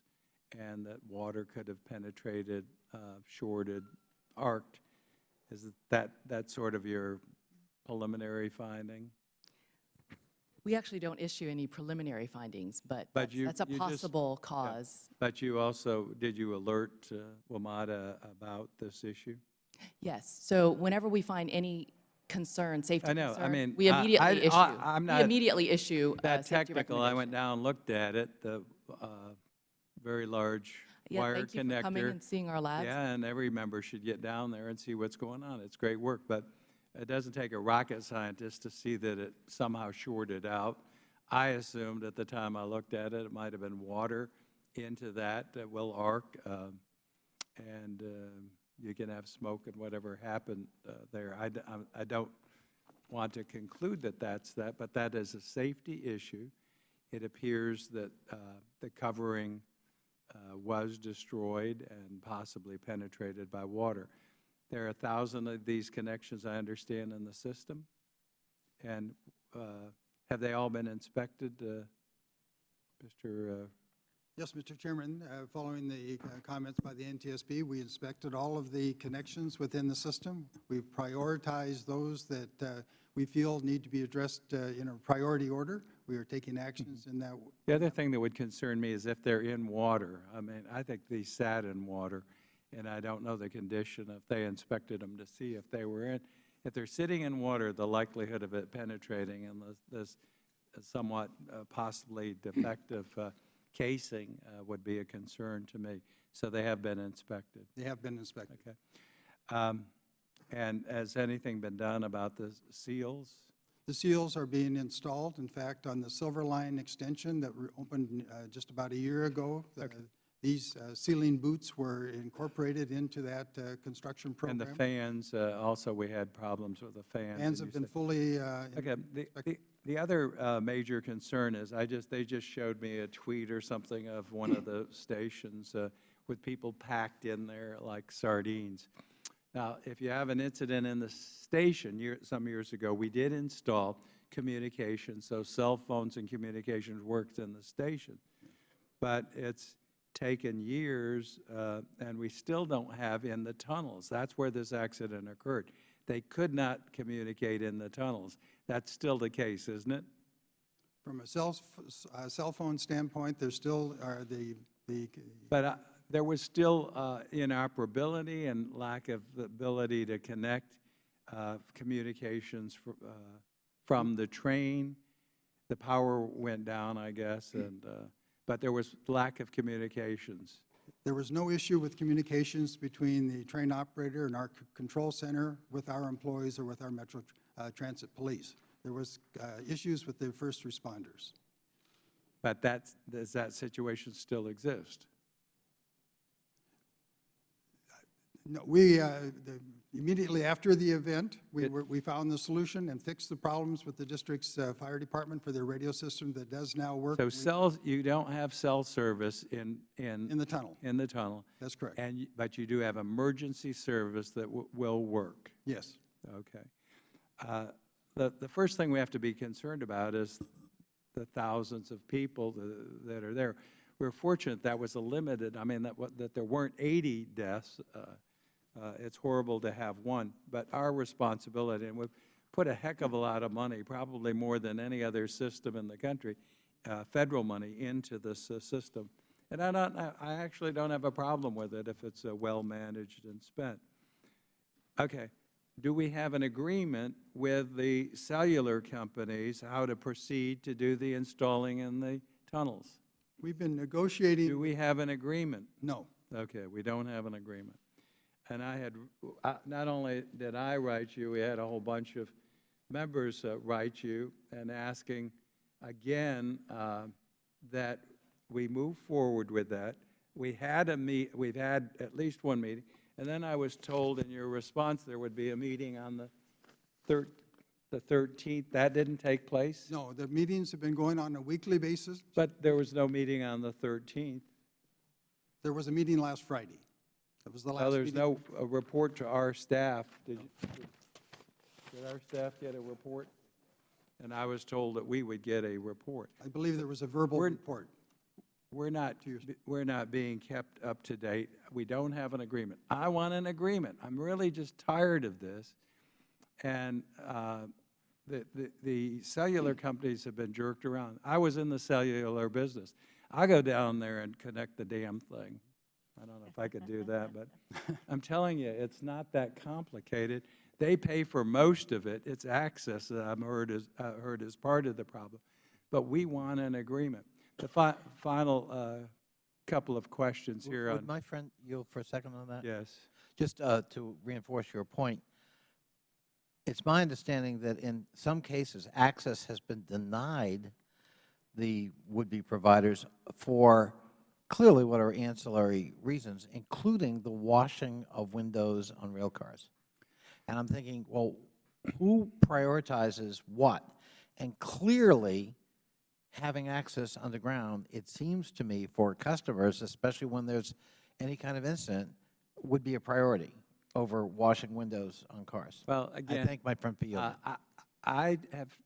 and that water could have penetrated, shorted, arced. Is that sort of your preliminary finding? We actually don't issue any preliminary findings, but But that's a you just- possible cause. But you also, did you alert WMATA about this issue? Yes. So whenever we find any concern, safety I know, concern, I mean, we immediately I'm we not immediately issue that safety technical. I went recommendation. down and looked at it, the very large Yeah, wire thank you connector. for coming and seeing our labs. Yeah, and every member should get down there and see what's going on. It's great work, but it doesn't take a rocket scientist to see that it somehow shorted out. I assumed at the time I looked at it, it might have been water into that will arc. and you can have smoke and whatever happened there. I don't want to conclude that that's that, but that is a safety issue. It appears that the covering was destroyed and possibly penetrated by water. There are 1,000 of these connections, I understand, in the system. And have they all been inspected, Mr. Yes, Mr. Chairman, following the comments by the NTSB, we inspected all of the connections within the system. We've prioritized those that we feel need to be addressed in a priority order. We are taking actions in that. The other thing that would concern me is if they're in water. I mean, I think these sat in water, and I don't know the condition if they inspected them to see if they were in. If they're sitting in water, the likelihood of it penetrating and this somewhat possibly defective casing would be a concern to me. So they have been inspected. They have been inspected. Okay. And has anything been done about the seals? The seals are being installed. In fact, on the Silver Line extension that opened just about a year ago, these sealing boots were incorporated into that construction program. And the fans, also we had problems with the fans. Fans have been fully Okay. The other major concern is they just showed me a tweet or something of one of the stations with people packed in there like sardines. Now, if you have an incident in the station, some years ago, we did install communication, so cell phones and communications worked in the station. But it's taken years, and we still don't have in the tunnels. That's where this accident occurred. They could not communicate in the tunnels. That's still the case, isn't it? From a cell phone standpoint, there still are But there was still inoperability and lack of the ability to connect communications from the train. The power went down, I guess, and but there was lack of communications. There was no issue with communications between the train operator and our control center with our employees or with our Metro Transit Police. There was issues with the first responders. But does that situation still exist? No, immediately after the event, we found the solution and fixed the problems with the district's fire department for their radio system that does now work. So you don't have cell service in the tunnel. In the tunnel. That's correct. But you do have emergency service that will work. Yes. Okay. The first thing we have to be concerned about is the thousands of people that are there. We're fortunate that was a limited, I mean, that there weren't 80 deaths. It's horrible to have one, but our responsibility, and we've put a heck of a lot of money, probably more than any other system in the country, federal money into this system. And I actually don't have a problem with it if it's well-managed and spent. Okay. Do we have an agreement with the cellular companies how to proceed to do the installing in the tunnels? We've been negotiating. Do we have an agreement? No. Okay, we don't have an agreement. And not only did I write you, we had a whole bunch of members write you and asking again that we move forward with that. We've had at least one meeting, and then I was told in your response there would be a meeting on the 13th. That didn't take place? No, the meetings have been going on a weekly basis. But there was no meeting on the 13th. There was a meeting last Friday. That was the last Well, there's meeting. no report to our staff. Did our staff get a report? And I was told that we would get a report. I believe there was a verbal report. We're not being kept up to date. We don't have an agreement. I want an agreement. I'm really just tired of this. And the cellular companies have been jerked around. I was in the cellular business. I go down there and connect the damn thing. I don't know if I could do that, but I'm telling you, it's not that complicated. They pay for most of it. It's access that I've heard is part of the problem. But we want an agreement. The final couple of questions here. Would my friend yield for a second on that? Yes. Just to reinforce your point, it's my understanding that in some cases, access has been denied the would-be providers for clearly what are ancillary reasons, including the washing of windows on rail cars. And I'm thinking, well, who prioritizes what? And clearly, having access underground, it seems to me, for customers, especially when there's any kind of incident, would be a priority over washing windows on cars. Well, I again, thank my friend for yielding. I have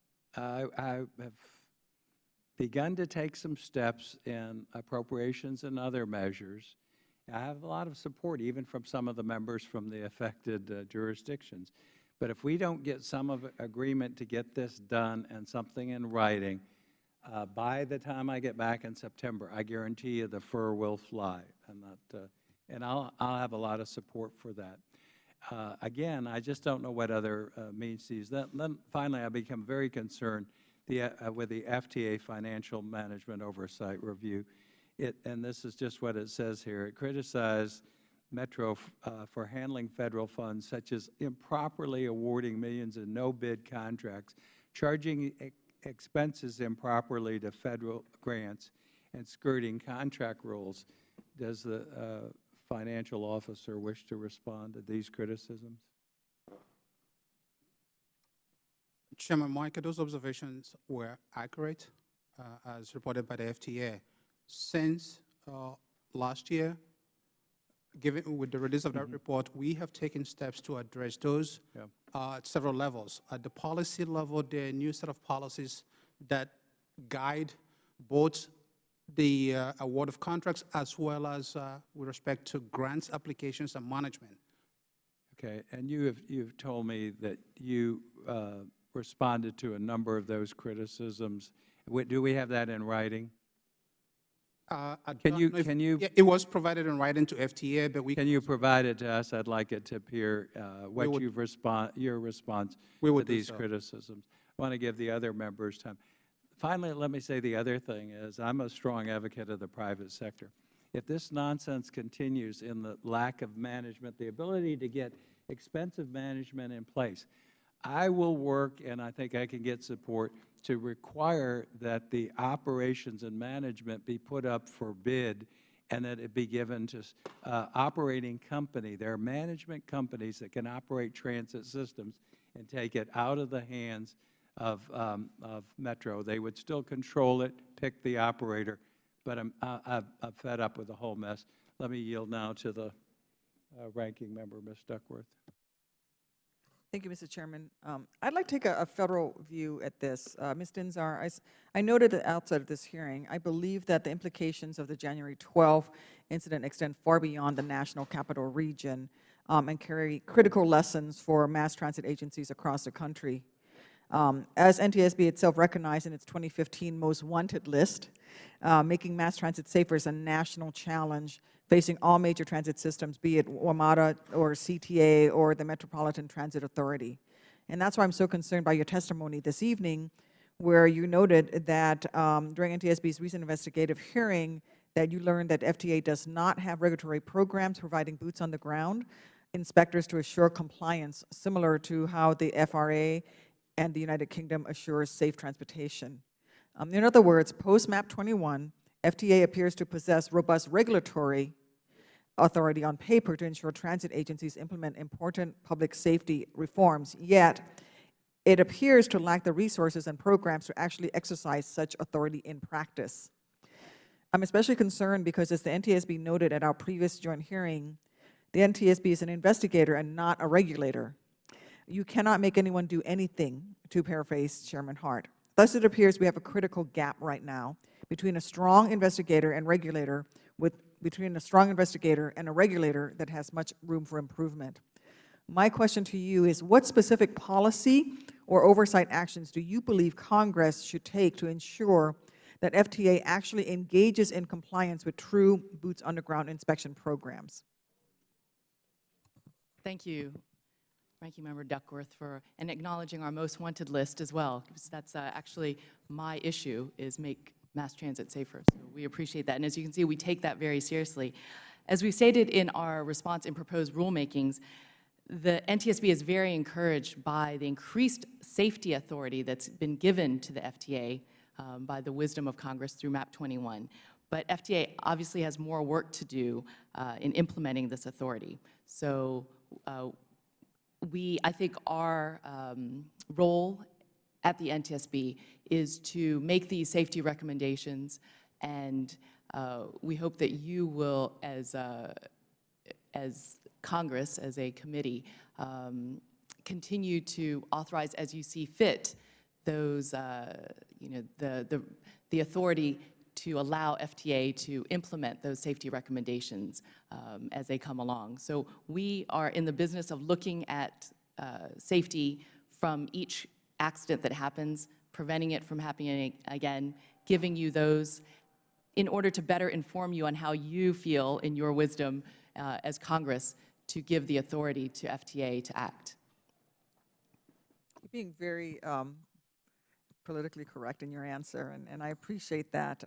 begun to take some steps in appropriations and other measures. I have a lot of support, even from some of the members from the affected jurisdictions. But if we don't get some of agreement to get this done and something in writing, by the time I get back in September, I guarantee you the fur will fly, and I'll have a lot of support for that. Again, I just don't know what other means to use. Then finally, I become very concerned with the FTA Financial Management Oversight Review. And this is just what it says here. It criticized Metro for handling federal funds, such as improperly awarding millions in no-bid contracts, charging expenses improperly to federal grants, and skirting contract rules. Does the financial officer wish to respond to these criticisms? Chairman Mica, those observations were accurate, as reported by the FTA. Since last year, with the release of that report, we have taken steps to address those at several levels. At the policy level, there are a new set of policies that guide both the award of contracts as well as with respect to grants, applications, and management. Okay, and you've told me that you responded to a number of those criticisms. Do we have that in writing? Can you? Yeah, it was provided in writing to FTA, but we can you provide it to us? I'd like it to appear what your response to these criticisms. I want to give the other members time. Finally, let me say the other thing is I'm a strong advocate of the private sector. If this nonsense continues in the lack of management, the ability to get expensive management in place, I will work, and I think I can get support, to require that the operations and management be put up for bid and that it be given to operating company. There are management companies that can operate transit systems and take it out of the hands of Metro. They would still control it, pick the operator, but I'm fed up with the whole mess. Let me yield now to the ranking member, Ms. Duckworth. Thank you, Mr. Chairman. I'd like to take a federal view at this. Ms. Dinh-Zarr, I noted at the outset of this hearing, I believe that the implications of the January 12th incident extend far beyond the national capital region and carry critical lessons for mass transit agencies across the country. As NTSB itself recognized in its 2015 Most Wanted list, making mass transit safer is a national challenge facing all major transit systems, be it WMATA or CTA or the Metropolitan Transit Authority. And that's why I'm so concerned by your testimony this evening, where you noted that during NTSB's recent investigative hearing that you learned that FTA does not have regulatory programs providing boots on the ground inspectors to assure compliance, similar to how the FRA and the United Kingdom assures safe transportation. In other words, post-MAP 21, FTA appears to possess robust regulatory authority on paper to ensure transit agencies implement important public safety reforms, yet it appears to lack the resources and programs to actually exercise such authority in practice. I'm especially concerned because, as the NTSB noted at our previous joint hearing, the NTSB is an investigator and not a regulator. You cannot make anyone do anything, to paraphrase Chairman Hart. Thus, it appears we have a critical gap right now between a strong investigator and regulator, between a strong investigator and a regulator that has much room for improvement. My question to you is, what specific policy or oversight actions do you believe Congress should take to ensure that FTA actually engages in compliance with true boots on the ground inspection programs? Thank you, Ranking Member Duckworth, for and acknowledging our most wanted list as well, because that's actually my issue, is make mass transit safer. So we appreciate that. And as you can see, we take that very seriously. As we stated in our response in proposed rulemakings, the NTSB is very encouraged by the increased safety authority that's been given to the FTA by the wisdom of Congress through MAP 21. But FDA obviously has more work to do in implementing this authority. So I think our role at the NTSB is to make these safety recommendations, and we hope that you will, as Congress, as a committee, continue to authorize as you see fit those, the authority to allow FDA to implement those safety recommendations as they come along. So we are in the business of looking at safety from each accident that happens, preventing it from happening again, giving you those in order to better inform you on how you feel in your wisdom as Congress to give the authority to FDA to act. You're being very politically correct in your answer, and I appreciate that.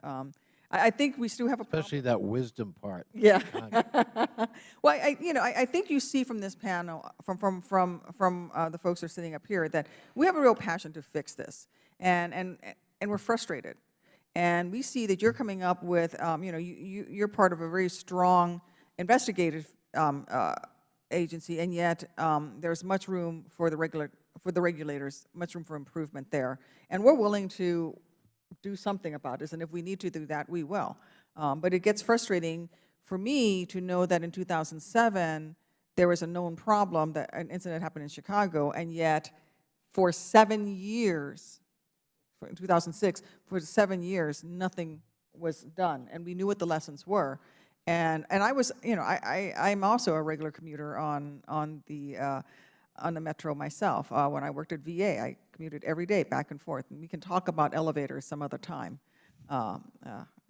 I think we still have a problem. Especially that wisdom part. Yeah. Well, I think you see from this panel, from the folks who are sitting up here, that we have a real passion to fix this, and we're frustrated. And we see that you're coming up with, you're part of a very strong investigative agency, and yet there's much room for the regulators, much room for improvement there. And we're willing to do something about this, and if we need to do that, we will. But it gets frustrating for me to know that in 2007, there was a known problem, that an incident happened in Chicago, and yet for 7 years, in 2006, for 7 years, nothing was done, and we knew what the lessons were. And I was, I'm also a regular commuter on the Metro myself. When I worked at VA, I commuted every day back and forth. And we can talk about elevators some other time.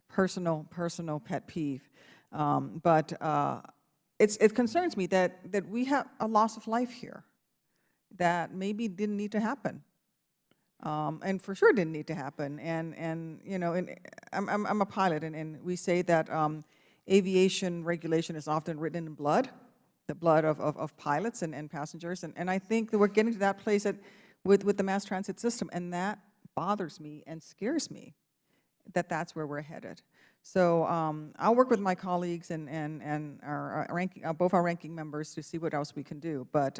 Personal pet peeve. But it concerns me that we have a loss of life here that maybe didn't need to happen. And for sure didn't need to happen. And I'm a pilot, and we say that aviation regulation is often written in blood, the blood of pilots and passengers. And I think that we're getting to that place with the mass transit system, and that bothers me and scares me that that's where we're headed. So I'll work with my colleagues and both our ranking members to see what else we can do. But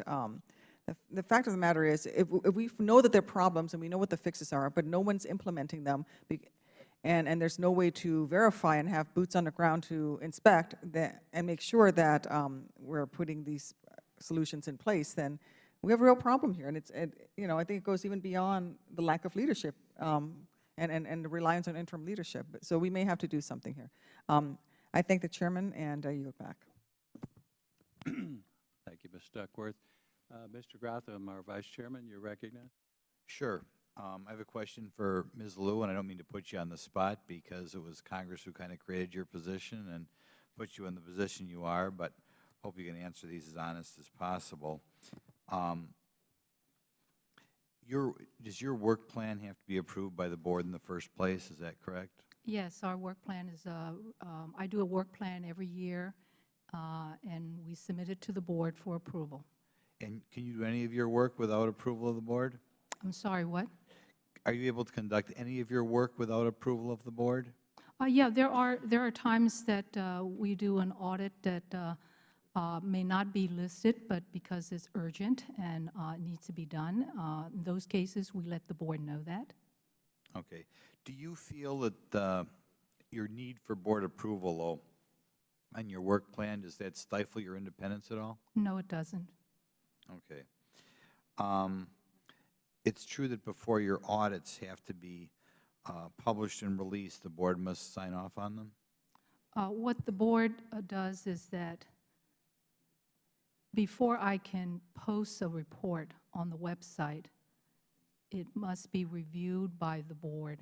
the fact of the matter is, if we know that there are problems and we know what the fixes are, but no one's implementing them, and there's no way to verify and have boots on the ground to inspect that and make sure that we're putting these solutions in place, then we have a real problem here. And I think it goes even beyond the lack of leadership and the reliance on interim leadership. So we may have to do something here. I thank the chairman, and I yield back. Thank you, Ms. Duckworth. Mr. Grotham, our vice chairman, you're recognized. Sure. I have a question for Ms. Liu, and I don't mean to put you on the spot because it was Congress who kind of created your position and put you in the position you are, but hope you can answer these as honest as possible. Does your work plan have to be approved by the board in the first place? Is that correct? Yes, our work plan is, I do a work plan every year, and we submit it to the board for approval. And can you do any of your work without approval of the board? I'm sorry, what? Are you able to conduct any of your work without approval of the board? Yeah, there are times that we do an audit that may not be listed, but because it's urgent and needs to be done, in those cases, we let the board know that. Okay. Do you feel that your need for board approval, though, on your work plan, does that stifle your independence at all? No, it doesn't. Okay. It's true that before your audits have to be published and released, the board must sign off on them? What the board does is that before I can post a report on the website, it must be reviewed by the board,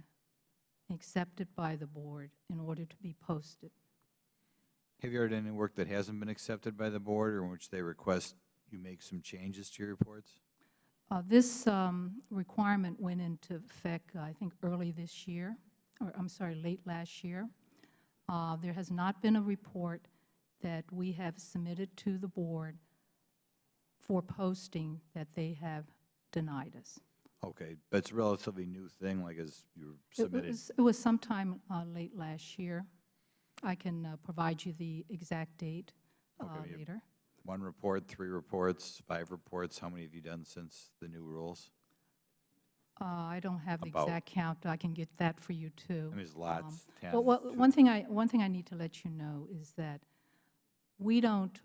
accepted by the board in order to be posted. Have you ever done any work that hasn't been accepted by the board or in which they request you make some changes to your reports? This requirement went into effect, I think, early this year, or I'm sorry, late last year. There has not been a report that we have submitted to the board for posting that they have denied us. Okay, but it's a relatively new thing, like as you submitted. It was sometime late last year. I can provide you the exact date Okay, later. 1 report, 3 reports, 5 reports? How many have you done since the new rules? I don't have the About- exact count. I can get that for you, too. I mean, there's lots, 10. But one thing I need to let you know is that we don't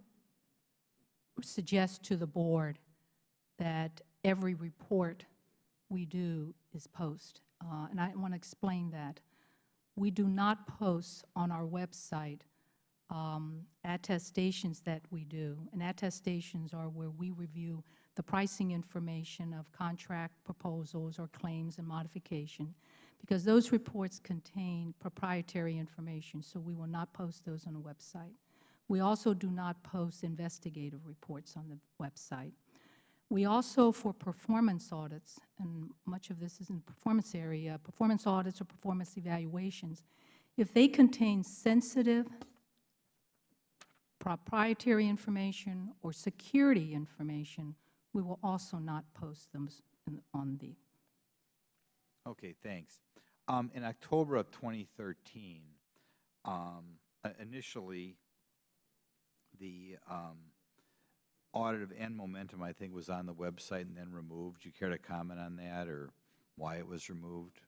suggest to the board that every report we do is post. And I want to explain that. We do not post on our website attestations that we do. And attestations are where we review the pricing information of contract proposals or claims and modification, because those reports contain proprietary information, so we will not post those on the website. We also do not post investigative reports on the website. We also, for performance audits, and much of this is in the performance area, performance audits or performance evaluations, if they contain sensitive proprietary information or security information, we will also not post them on the. Okay, thanks. In October of 2013, initially, the audit of End Momentum, I think, was on the website and then removed. Do you care to comment on that, or why it was removed?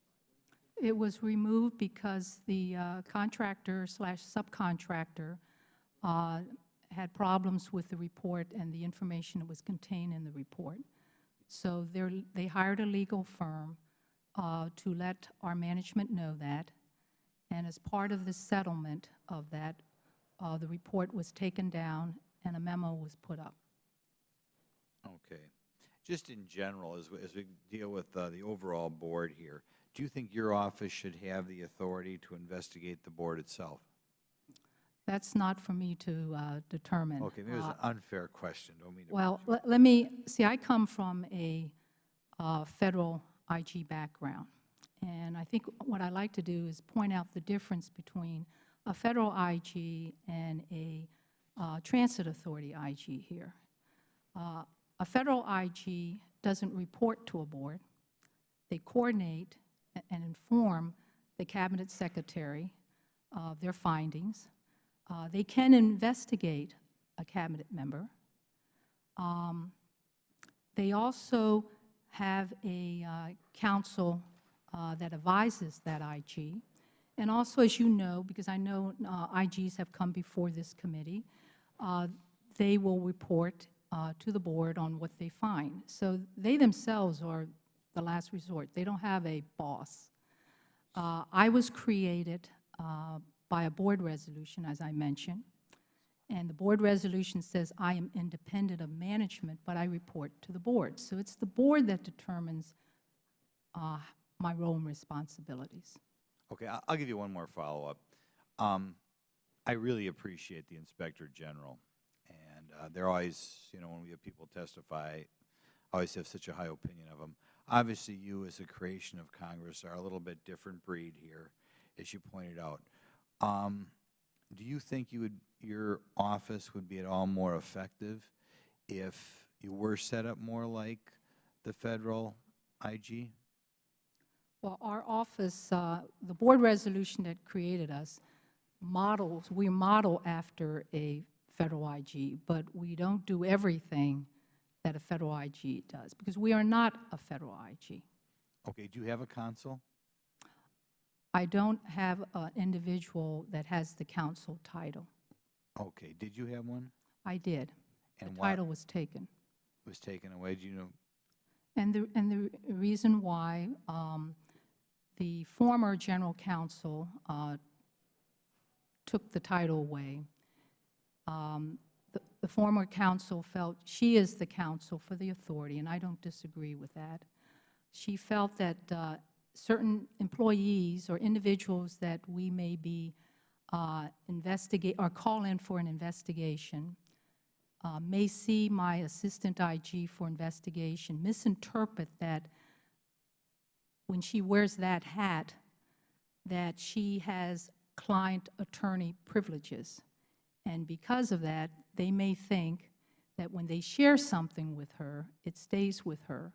It was removed because the contractor/subcontractor had problems with the report and the information that was contained in the report. So they hired a legal firm to let our management know that, and as part of the settlement of that, the report was taken down and a memo was put up. Okay. Just in general, as we deal with the overall board here, do you think your office should have the authority to investigate the board itself? That's not for me to determine. Okay, maybe it was an unfair question. Don't mean to. Well, let me, see, I come from a federal IG background, and I think what I like to do is point out the difference between a federal IG and a transit authority IG here. A federal IG doesn't report to a board. They coordinate and inform the cabinet secretary of their findings. They can investigate a cabinet member. They also have a council that advises that IG. And also, as you know, because I know IGs have come before this committee, they will report to the board on what they find. So they themselves are the last resort. They don't have a boss. I was created by a board resolution, as I mentioned, and the board resolution says I am independent of management, but I report to the board. So it's the board that determines my role and responsibilities. Okay, I'll give you one more follow-up. I really appreciate the Inspector General, and they're always, you know, when we have people testify, I always have such a high opinion of them. Obviously, you as a creation of Congress are a little bit different breed here, as you pointed out. Do you think your office would be at all more effective if you were set up more like the federal IG? Well, our office, the board resolution that created us we model after a federal IG, but we don't do everything that a federal IG does, because we are not a federal IG. Okay, do you have a consul? I don't have an individual that has the council title. Okay, did you have one? I did. And The why- title was taken. Was taken away, do you know? And the reason why, the former general counsel took the title away. The former counsel felt she is the counsel for the authority, and I don't disagree with that. She felt that certain employees or individuals that we may be investigate or call in for an investigation may see my assistant IG for investigation, misinterpret that when she wears that hat, that she has client-attorney privileges. And because of that, they may think that when they share something with her, it stays with her.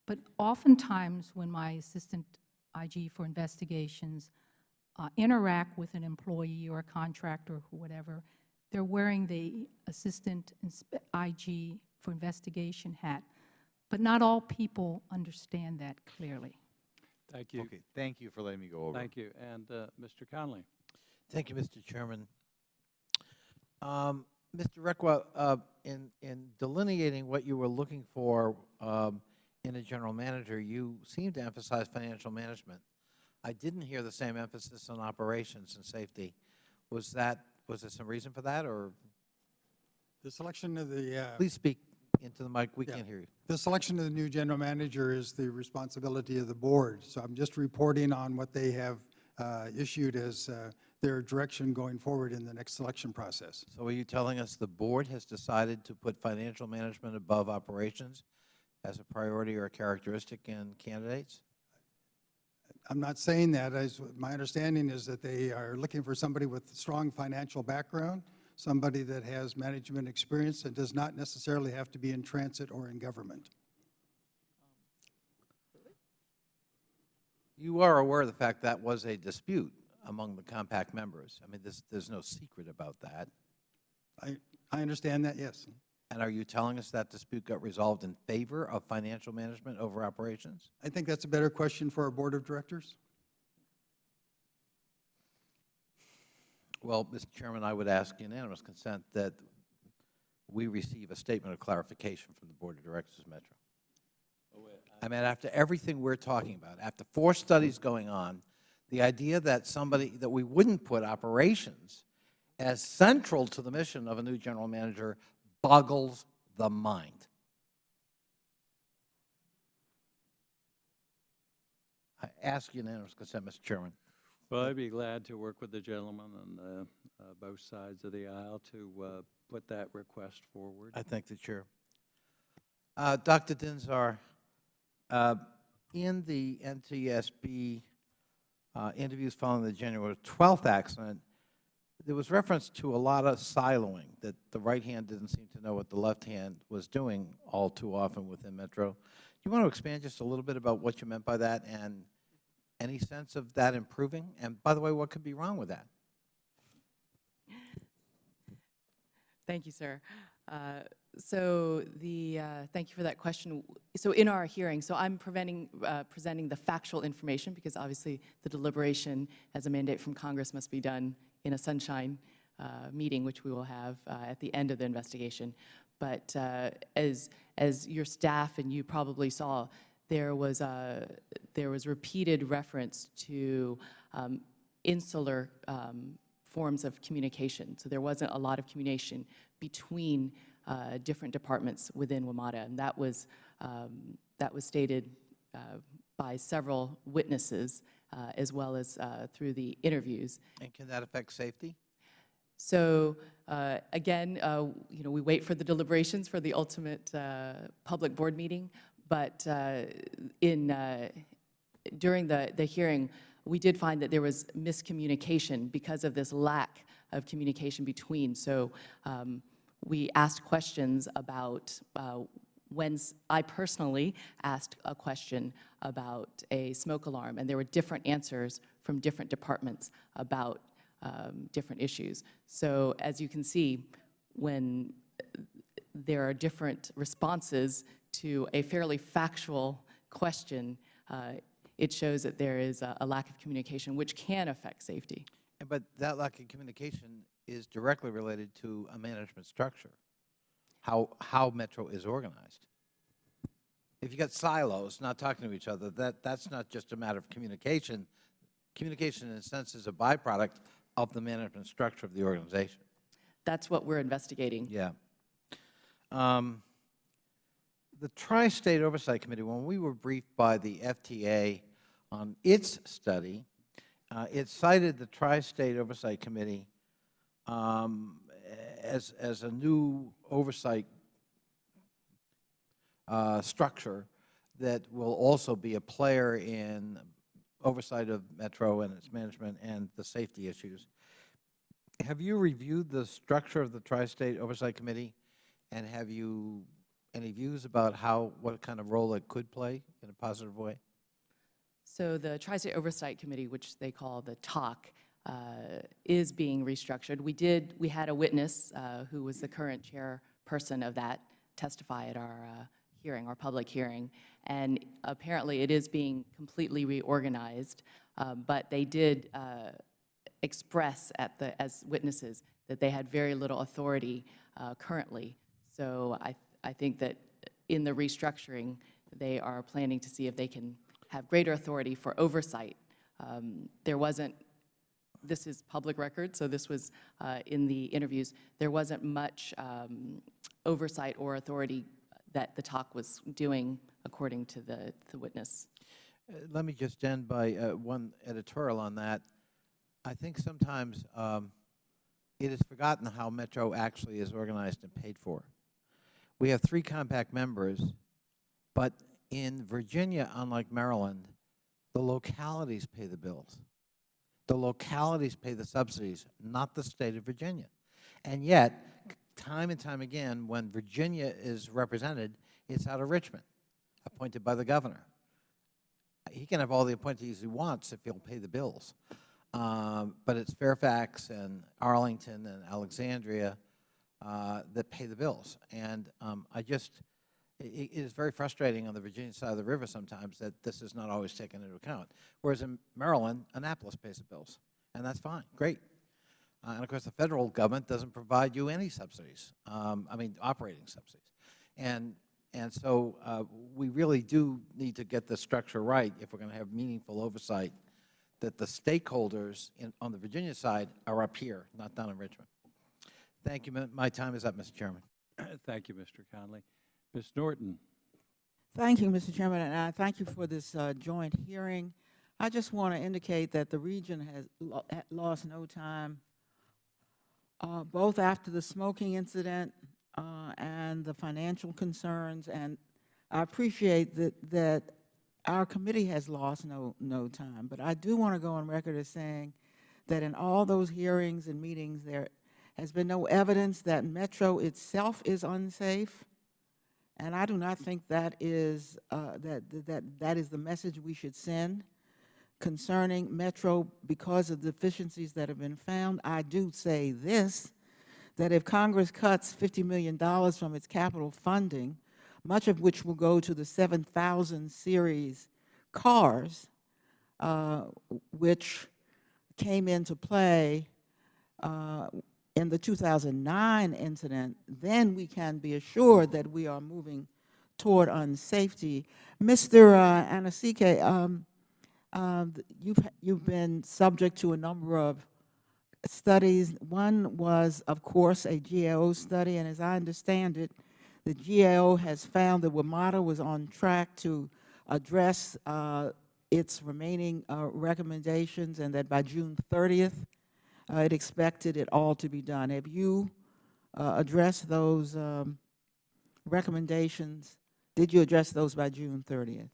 But oftentimes, when my assistant IG for investigations interact with an employee or a contractor or whatever, they're wearing the Assistant IG for Investigation hat. But not all people understand that clearly. Thank you. Okay, thank you for letting me go over. Thank you. And Mr. Conley? Thank you, Mr. Chairman. Mr. Requa, in delineating what you were looking for in a general manager, you seemed to emphasize financial management. I didn't hear the same emphasis on operations and safety. Was there some reason for that, or? The selection of the Please speak into the mic. We Yeah. can't hear you. The selection of the new general manager is the responsibility of the board. So I'm just reporting on what they have issued as their direction going forward in the next selection process. So are you telling us the board has decided to put financial management above operations as a priority or a characteristic in candidates? I'm not saying that. My understanding is that they are looking for somebody with strong financial background, somebody that has management experience and does not necessarily have to be in transit or in government. You are aware of the fact that was a dispute among the compact members. I mean, there's no secret about that. I understand that, yes. And are you telling us that dispute got resolved in favor of financial management over operations? I think that's a better question for our board of directors. Well, Mr. Chairman, I would ask unanimous consent that we receive a statement of clarification from the Board of Directors of Metro. I mean, after everything we're talking about, after 4 studies going on, the idea that we wouldn't put operations as central to the mission of a new general manager boggles the mind. I ask unanimous consent, Mr. Chairman. Well, I'd be glad to work with the gentleman on both sides of the aisle to put that request forward. I thank the chair. Dr. Dinsar, in the NTSB interviews following the January 12th accident, there was reference to a lot of siloing, that the right hand didn't seem to know what the left hand was doing all too often within Metro. Do you want to expand just a little bit about what you meant by that and any sense of that improving? And by the way, what could be wrong with that? Thank you, sir. Thank you for that question. So in our hearing, so I'm presenting the factual information because obviously the deliberation as a mandate from Congress must be done in a sunshine meeting, which we will have at the end of the investigation. But as your staff and you probably saw, there was repeated reference to insular forms of communication. So there wasn't a lot of communication between different departments within WMATA, and that was stated by several witnesses as well as through the interviews. And can that affect safety? So again, we wait for the deliberations for the ultimate public board meeting, but during the hearing, we did find that there was miscommunication because of this lack of communication between. So we asked questions about I personally asked a question about a smoke alarm, and there were different answers from different departments about different issues. So as you can see, when there are different responses to a fairly factual question, it shows that there is a lack of communication, which can affect safety. But that lack of communication is directly related to a management structure, how Metro is organized. If you got silos not talking to each other, that's not just a matter of communication. Communication, in a sense, is a byproduct of the management structure of the organization. That's what we're investigating. Yeah. The Tri-State Oversight Committee, when we were briefed by the FTA on its study, it cited the Tri-State Oversight Committee as a new oversight structure that will also be a player in oversight of Metro and its management and the safety issues. Have you reviewed the structure of the Tri-State Oversight Committee, and have you any views about what kind of role it could play in a positive way? So the Tri-State Oversight Committee, which they call the TOC, is being restructured. We had a witness who was the current chairperson of that testify at our hearing, our public hearing, and apparently it is being completely reorganized, but they did express as witnesses that they had very little authority currently. So I think that in the restructuring, they are planning to see if they can have greater authority for oversight. There wasn't, this is public record, so this was in the interviews, there wasn't much oversight or authority that the TOC was doing according to the witness. Let me just end by one editorial on that. I think sometimes it is forgotten how Metro actually is organized and paid for. We have 3 compact members, but in Virginia, unlike Maryland, the localities pay the bills. The localities pay the subsidies, not the state of Virginia. And yet, time and time again, when Virginia is represented, it's out of Richmond, appointed by the governor. He can have all the appointees he wants if he'll pay the bills. But it's Fairfax and Arlington and Alexandria that pay the bills. And it is very frustrating on the Virginia side of the river sometimes that this is not always taken into account. Whereas in Maryland, Annapolis pays the bills, and that's fine, great. And of course, the federal government doesn't provide you any subsidies, operating subsidies. And so we really do need to get the structure right if we're going to have meaningful oversight, that the stakeholders on the Virginia side are up here, not down in Richmond. Thank you. My time is up, Mr. Chairman. Thank you, Mr. Conley. Ms. Norton. Thank you, Mr. Chairman, and I thank you for this joint hearing. I just want to indicate that the region has lost no time, both after the smoking incident and the financial concerns, and I appreciate that our committee has lost no time. But I do want to go on record as saying that in all those hearings and meetings, there has been no evidence that Metro itself is unsafe. And I do not think that is that is the message we should send concerning Metro because of deficiencies that have been found. I do say this, that if Congress cuts $50 million from its capital funding, much of which will go to the 7000 series cars, which came into play in the 2009 incident, then we can be assured that we are moving toward unsafety. Mr. Anasike, you've been subject to a number of studies. One was, of course, a GAO study, and as I understand it, the GAO has found that WMATA was on track to address its remaining recommendations, and that by June 30th, it expected it all to be done. Have you addressed those recommendations? Did you address those by June 30th?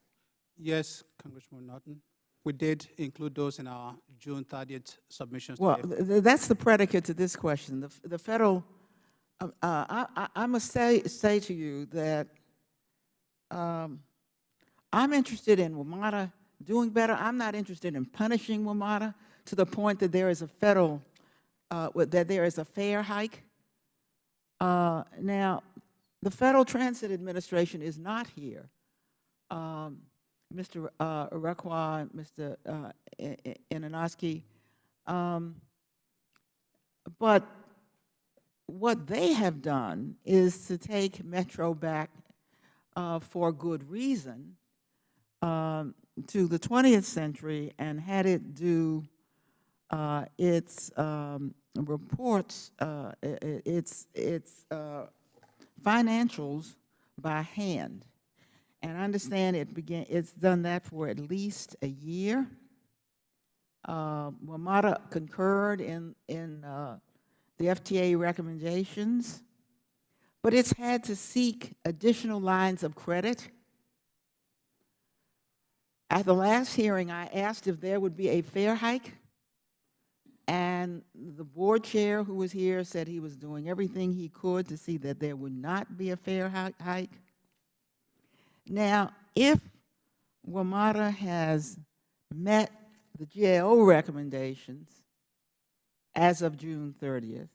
Yes, Congressman Norton. We did include those in our June 30th submissions. Well, that's the predicate to this question. The federal, I must say to you that I'm interested in WMATA doing better. I'm not interested in punishing WMATA to the point that there is a federal, that there is a fare hike. Now, the Federal Transit Administration is not here. Mr. Requa, Mr. Inanowski, but what they have done is to take Metro back for good reason to the 20th century and had it do its reports, its financials by hand. And I understand it's done that for at least a year. WMATA concurred in the FTA recommendations, but it's had to seek additional lines of credit. At the last hearing, I asked if there would be a fare hike, and the board chair who was here said he was doing everything he could to see that there would not be a fare hike. Now, if WMATA has met the GAO recommendations as of June 30th.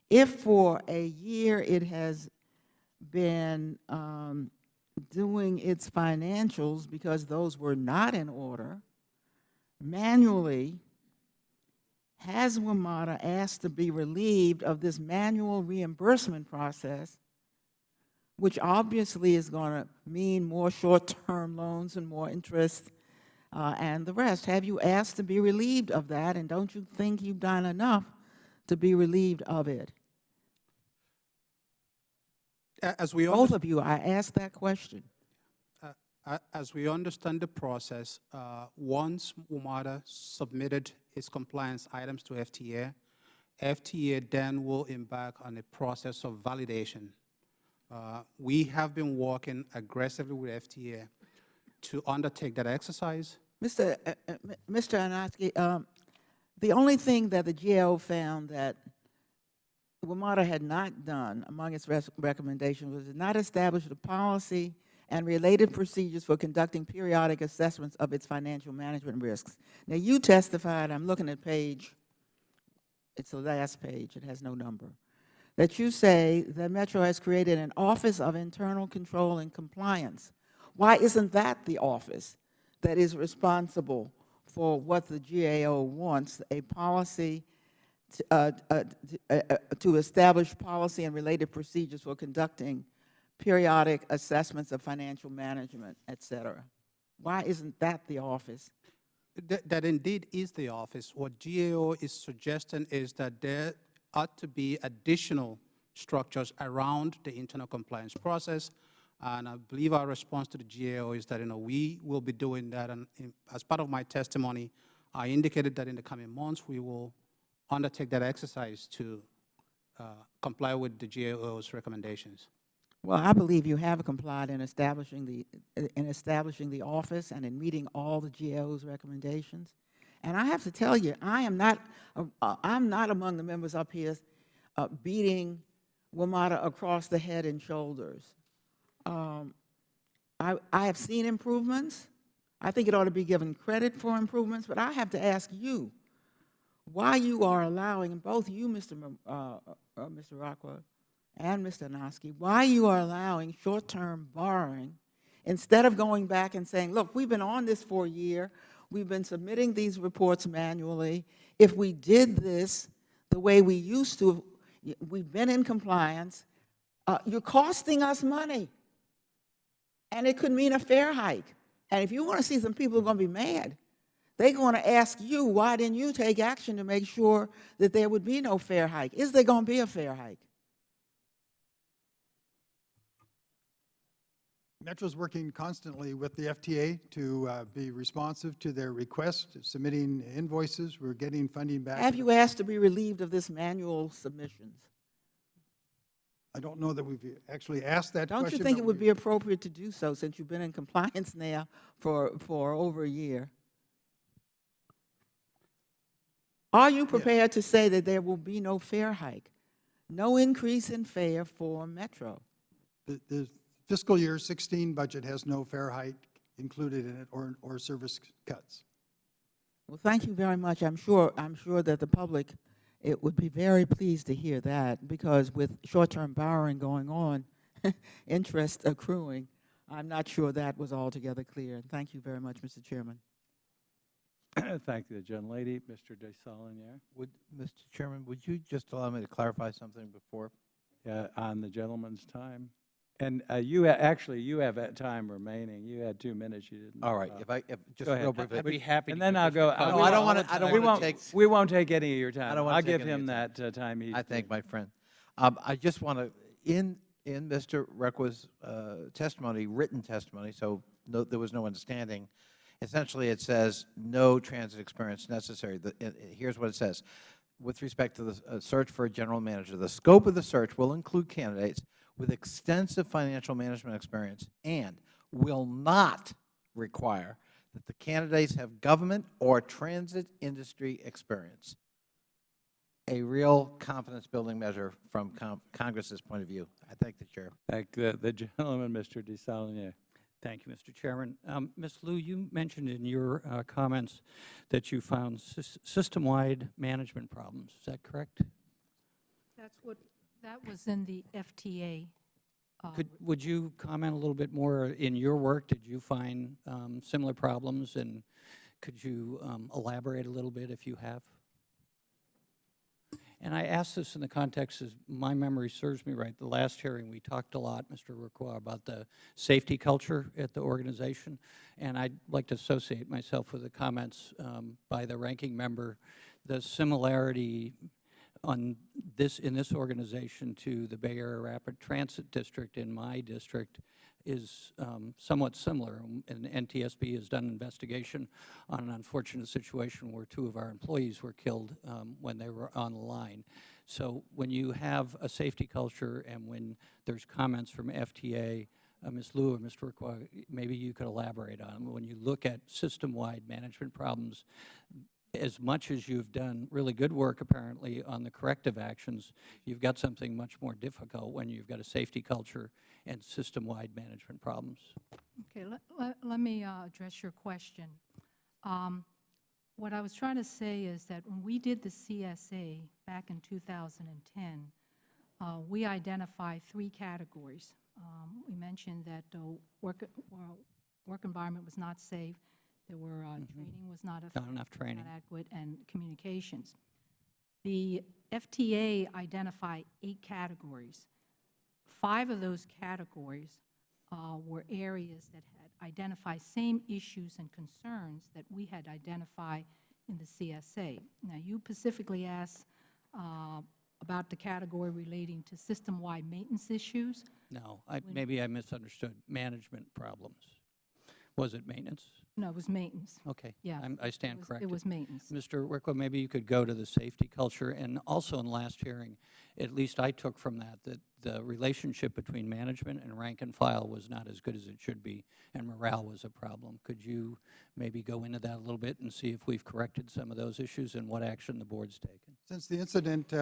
If for a year it has been doing its financials because those were not in order, manually, has WMATA asked to be relieved of this manual reimbursement process, which obviously is going to mean more short-term loans and more interest and the rest? Have you asked to be relieved of that, and don't you think you've done enough to be relieved of it? As we Both of you, I asked that question. As we understand the process, once WMATA submitted its compliance items to FTA, FTA then will embark on a process of validation. We have been working aggressively with FTA to undertake that exercise. Mr. Anoski, the only thing that the GAO found that WMATA had not done among its recommendations was not establish the policy and related procedures for conducting periodic assessments of its financial management risks. Now, you testified, I'm looking at page, it's the last page, it has no number, that you say that Metro has created an Office of Internal Control and Compliance. Why isn't that the office that is responsible for what the GAO wants, a policy to establish policy and related procedures for conducting periodic assessments of financial management, et cetera? Why isn't that the office? That indeed is the office. What GAO is suggesting is that there ought to be additional structures around the internal compliance process, and I believe our response to the GAO is that we will be doing that. And as part of my testimony, I indicated that in the coming months we will undertake that exercise to comply with the GAO's recommendations. Well, I believe you have complied in establishing the office and in meeting all the GAO's recommendations. And I have to tell you, I'm not among the members up here beating WMATA across the head and shoulders. I have seen improvements. I think it ought to be given credit for improvements, but I have to ask you why you are allowing, both you, Mr. Rockwood, and Mr. Anoski, why you are allowing short-term borrowing instead of going back and saying, look, we've been on this for a year, we've been submitting these reports manually. If we did this the way we used to, we've been in compliance, you're costing us money. And it could mean a fare hike. And if you want to see some people who are going to be mad, they're going to ask you, why didn't you take action to make sure that there would be no fare hike? Is there going to be a fare hike? Metro's working constantly with the FTA to be responsive to their request, submitting invoices. We're getting funding back. Have you asked to be relieved of this manual submissions? I don't know that we've actually asked that question. Don't you think it would be appropriate to do so since you've been in compliance now for over a year? Are you prepared to say that there will be no fare hike, no increase in fare for Metro? The fiscal year 16 budget has no fare hike included in it or service cuts. Well, thank you very much. I'm sure that the public, it would be very pleased to hear that, because with short-term borrowing going on, interest accruing, I'm not sure that was altogether clear. Thank you very much, Mr. Chairman. Thank you, the gentlelady. Mr. Desalegn. Mr. Chairman, would you just allow me to clarify something before? On the gentleman's time. And you have time remaining. You had 2 minutes. You didn't. All right, just go ahead. real briefly. I'd be happy to. And then I'll go. No, I don't want to take. We won't take any of your time. I don't wanna I'll take give any of him your that time. I thank my friend. I just want to, in Mr. Requa's testimony, written testimony, so there was no understanding, essentially it says no transit experience necessary. Here's what it says. With respect to the search for a general manager, the scope of the search will include candidates with extensive financial management experience and will not require that the candidates have government or transit industry experience. A real confidence-building measure from Congress's point of view. I thank the Chair. Thank the gentleman, Mr. Desalegn. Thank you, Mr. Chairman. Ms. Liu, you mentioned in your comments that you found system-wide management problems. Is that correct? That was in the FTA. Would you comment a little bit more in your work? Did you find similar problems, and could you elaborate a little bit if you have? And I ask this in the context, as my memory serves me right, the last hearing we talked a lot, Mr. Requa, about the safety culture at the organization, and I'd like to associate myself with the comments by the ranking member, the similarity on this, in this organization to the Bay Area Rapid Transit District in my district is somewhat similar, and NTSB has done an investigation on an unfortunate situation where 2 of our employees were killed when they were on the line. So when you have a safety culture and when there's comments from FTA, Ms. Liu or Mr. Requa, maybe you could elaborate on them. When you look at system-wide management problems, as much as you've done really good work apparently on the corrective actions, you've got something much more difficult when you've got a safety culture and system-wide management problems. Okay, let me address your question. What I was trying to say is that when we did the CSA back in 2010, we identified 3 categories. We mentioned that the work environment was not safe, there were training was not enough training, not adequate, and communications. The FTA identified 8 categories. 5 of those categories were areas that had identified same issues and concerns that we had identified in the CSA. Now, you specifically asked about the category relating to system-wide maintenance issues. No, maybe I misunderstood. Management problems. Was it maintenance? No, it was maintenance. Okay, Yeah, I stand corrected. It was maintenance. Mr. Requa, maybe you could go to the safety culture, and also in last hearing, at least I took from that the relationship between management and rank and file was not as good as it should be, and morale was a problem. Could you maybe go into that a little bit and see if we've corrected some of those issues and what action the board's taken? Since the incident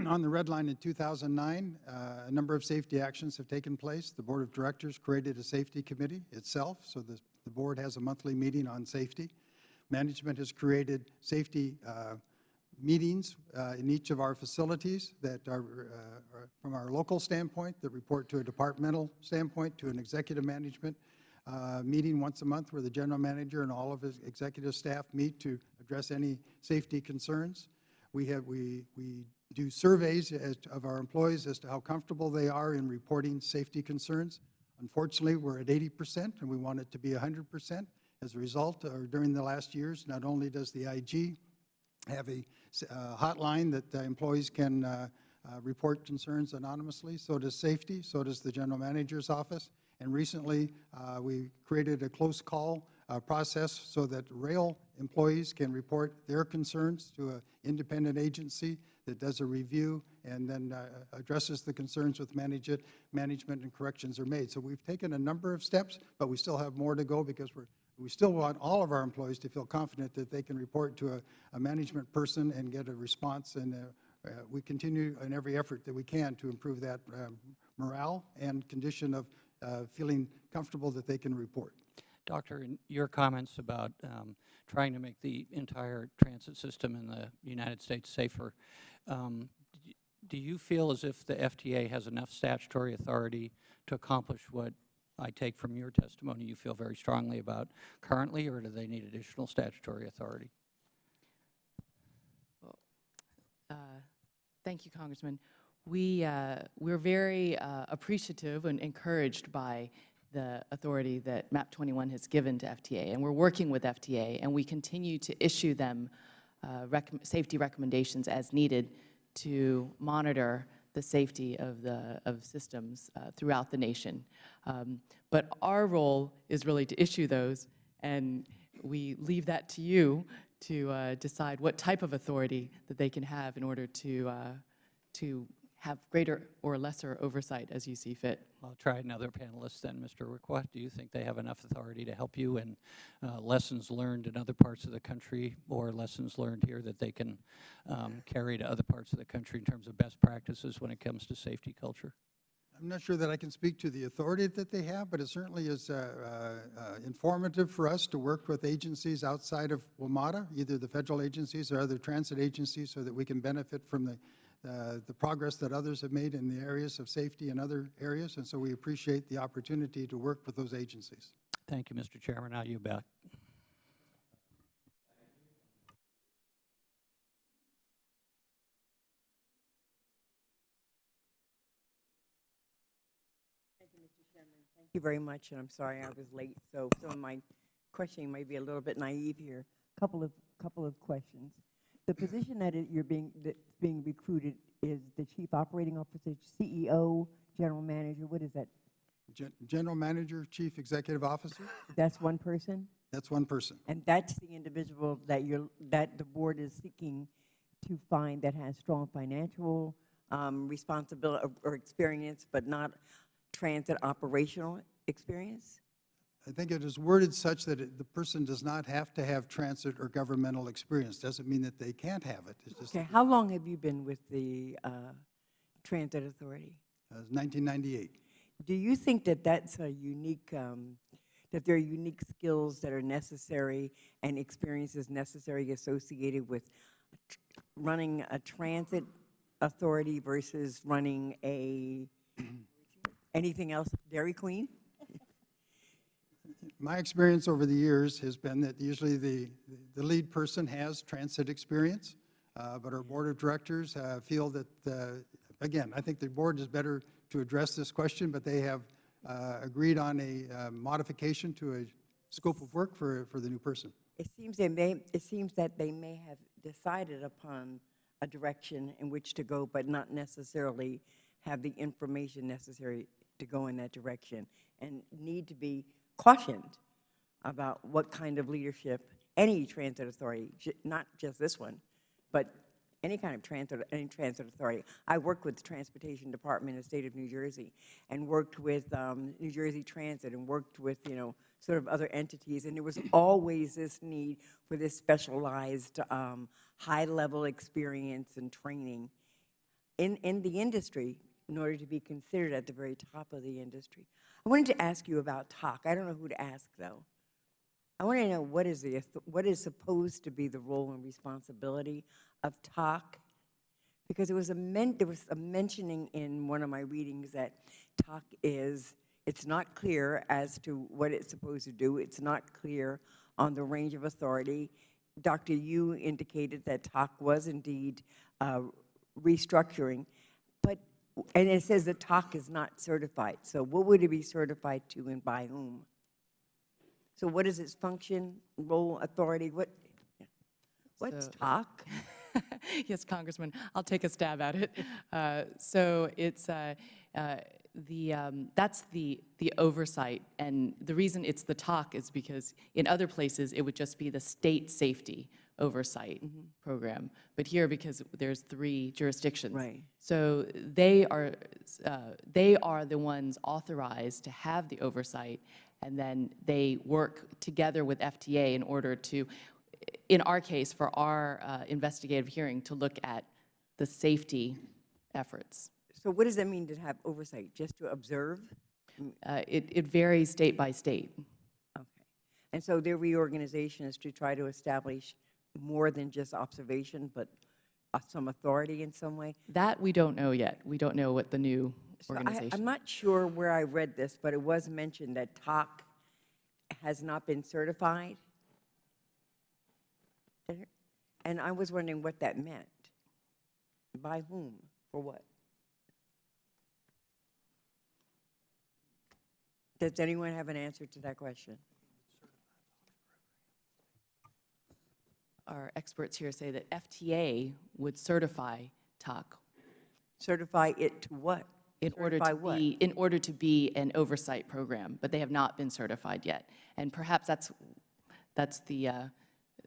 on the Red Line in 2009, a number of safety actions have taken place. The Board of Directors created a safety committee itself, so the board has a monthly meeting on safety. Management has created safety meetings in each of our facilities that are from our local standpoint, that report to a departmental standpoint, to an executive management meeting once a month where the general manager and all of his executive staff meet to address any safety concerns. We do surveys of our employees as to how comfortable they are in reporting safety concerns. Unfortunately, we're at 80%, and we want it to be 100%. As a result, or during the last years, not only does the IG have a hotline that employees can report concerns anonymously, so does safety, so does the general manager's office. And recently, we created a close call process so that rail employees can report their concerns to an independent agency that does a review and then addresses the concerns with management, and corrections are made. So we've taken a number of steps, but we still have more to go because we still want all of our employees to feel confident that they can report to a management person and get a response. And we continue in every effort that we can to improve that morale and condition of feeling comfortable that they can report. Doctor, in your comments about trying to make the entire transit system in the United States safer, do you feel as if the FTA has enough statutory authority to accomplish what I take from your testimony you feel very strongly about currently, or do they need additional statutory authority? Thank you, Congressman. We're very appreciative and encouraged by the authority that MAP 21 has given to FTA, and we're working with FTA, and we continue to issue them safety recommendations as needed to monitor the safety of systems throughout the nation. But our role is really to issue those, and we leave that to you to decide what type of authority that they can have in order to have greater or lesser oversight as you see fit. I'll try another panelist then, Mr. Requa. Do you think they have enough authority to help you in lessons learned in other parts of the country or lessons learned here that they can carry to other parts of the country in terms of best practices when it comes to safety culture? I'm not sure that I can speak to the authority that they have, but it certainly is informative for us to work with agencies outside of WMATA, either the federal agencies or other transit agencies, so that we can benefit from the progress that others have made in the areas of safety and other areas. And so we appreciate the opportunity to work with those agencies. Thank you, Mr. Chairman. Now you back. Thank you very much, and I'm sorry I was late. So some of my questioning may be a little bit naive here. Couple of questions. The position that that's being recruited is the Chief Operating Officer, CEO, General Manager. What is that? General Manager, Chief Executive Officer, That's one person, that's one person. and that's the individual that the board is seeking to find that has strong financial responsibility or experience, but not transit operational experience. I think it is worded such that the person does not have to have transit or governmental experience. Doesn't mean that they can't have it. It's just Okay, how long have you been with the Transit Authority? 1998. Do you think that that's a unique, that there are unique skills that are necessary and experiences necessary associated with running a transit authority versus running anything else, Dairy Queen? My experience over the years has been that usually the lead person has transit experience, but our board of directors feel that, again, I think the board is better to address this question, but they have agreed on a modification to a scope of work for the new person. It seems that they may have decided upon a direction in which to go, but not necessarily have the information necessary to go in that direction, and need to be cautioned about what kind of leadership any transit authority, not just this one, but any kind of transit authority. I worked with the Transportation Department in the state of New Jersey, and worked with New Jersey Transit, and worked with, sort of other entities, and there was always this need for this specialized, high-level experience and training in the industry in order to be considered at the very top of the industry. I wanted to ask you about TOC. I don't know who to ask, though. I want to know what is supposed to be the role and responsibility of TOC, because there was a mentioning in one of my readings that TOC it's not clear as to what it's supposed to do. It's not clear on the range of authority. Dr. Yu indicated that TOC was indeed restructuring, and it says that TOC is not certified. So what would it be certified to and by whom? So what is its function, role, authority? What's TOC? Yes, Congressman, I'll take a stab at it. So it's that's the oversight, and the reason it's the TOC is because in other places it would just be the state safety oversight program, but here, because there's 3 jurisdictions, Right. so they are the ones authorized to have the oversight, and then they work together with FTA in order to, in our case, for our investigative hearing, to look at the safety efforts. So what does that mean to have oversight? Just to observe? It varies state by state. Okay. And so their reorganization is to try to establish more than just observation, but some authority in some way? That we don't know yet. We don't know what the new So organization. I'm not sure where I read this, but it was mentioned that TOC has not been certified. And I was wondering what that meant. By whom? For what? Does anyone have an answer to that question? Our experts here say that FTA would certify TOC Certify it to what? in Certify what? order to be an oversight program, but they have not been certified yet. And perhaps that's the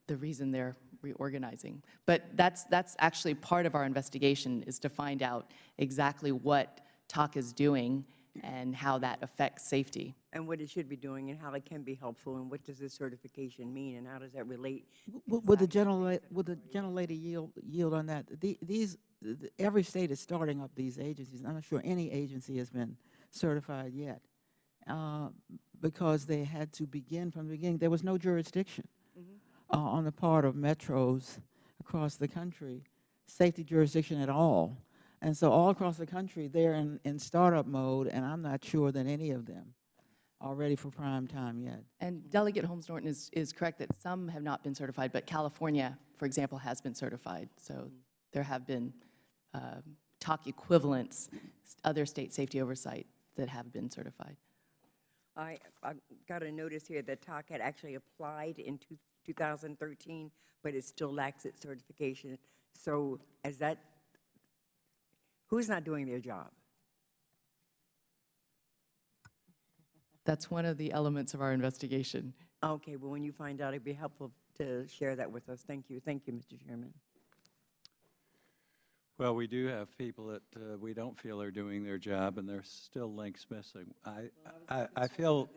reason they're reorganizing. But that's actually part of our investigation, is to find out exactly what TOC is doing and how that affects safety. And what it should be doing, and how it can be helpful, and what does this certification mean, and how does that relate? Would the gentle lady yield on that? every state is starting up these agencies. I'm not sure any agency has been certified yet, because they had to begin from the beginning. There was no jurisdiction on the part of metros across the country, safety jurisdiction at all. And so all across the country, they're in startup mode, and I'm not sure that any of them are ready for prime time yet. And Delegate Holmes Norton is correct that some have not been certified, but California, for example, has been certified. So there have been TAC equivalents, other state safety oversight that have been certified. I got a notice here that TAC had actually applied in 2013, but it still lacks its certification. So is that, who's not doing their job? That's one of the elements of our investigation. Okay, well, when you find out, it'd be helpful to share that with us. Thank you. Thank you, Mr. Chairman. Well, we do have people that we don't feel are doing their job, and there's still links missing. I feel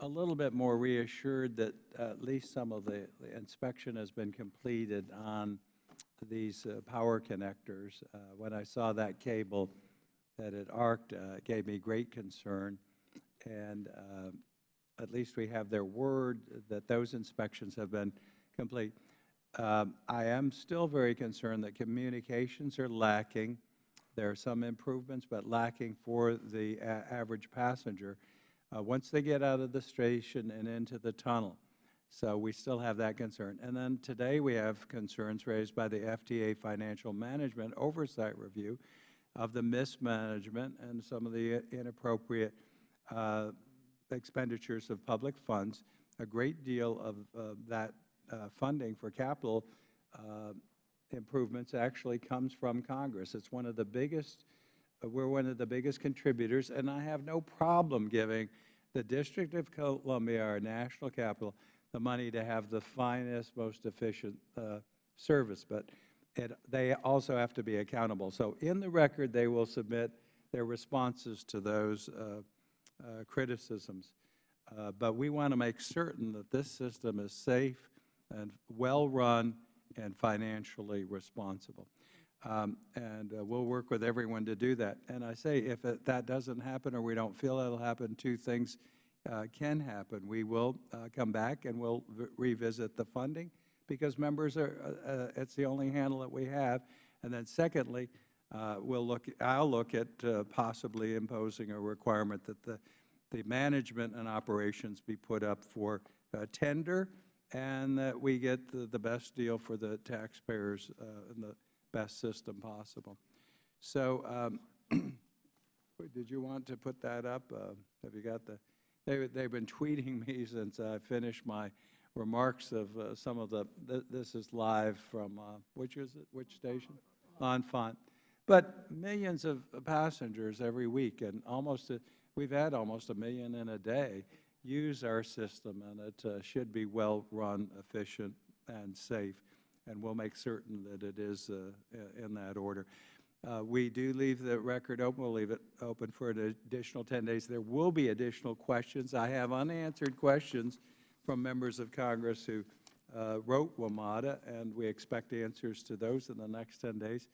a little bit more reassured that at least some of the inspection has been completed on these power connectors. When I saw that cable that it arced, it gave me great concern. And at least we have their word that those inspections have been complete. I am still very concerned that communications are lacking. There are some improvements, but lacking for the average passenger once they get out of the station and into the tunnel. So we still have that concern. And then today we have concerns raised by the FTA Financial Management Oversight Review of the mismanagement and some of the inappropriate expenditures of public funds. A great deal of that funding for capital improvements actually comes from Congress. It's one of the biggest, we're one of the biggest contributors, and I have no problem giving the District of Columbia, our national capital, the money to have the finest, most efficient service. But they also have to be accountable. So in the record, they will submit their responses to those criticisms. But we want to make certain that this system is safe and well-run and financially responsible. And we'll work with everyone to do that. And I say if that doesn't happen or we don't feel it will happen, two things can happen. We will come back and we'll revisit the funding because members are, it's the only handle that we have. And then secondly, I'll look at possibly imposing a requirement that the management and operations be put up for tender and that we get the best deal for the taxpayers and the best system possible. So did you want to put that up? Have you got the, they've been tweeting me since I finished my remarks of some of the, this is live from, which is it, which station? L'Enfant. But millions of passengers every week, and we've had almost 1 million in a day use our system, and it should be well-run, efficient, and safe, and we'll make certain that it is in that order. We do leave the record open. We'll leave it open for an additional 10 days. There will be additional questions. I have unanswered questions from members of Congress who wrote WMATA, and we expect answers to those in the next 10 days.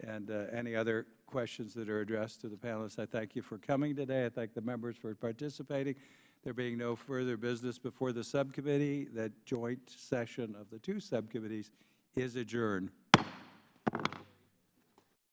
And any other questions that are addressed to the panelists, I thank you for coming today. I thank the members for participating. There being no further business before the subcommittee, that joint session of the two subcommittees is adjourned.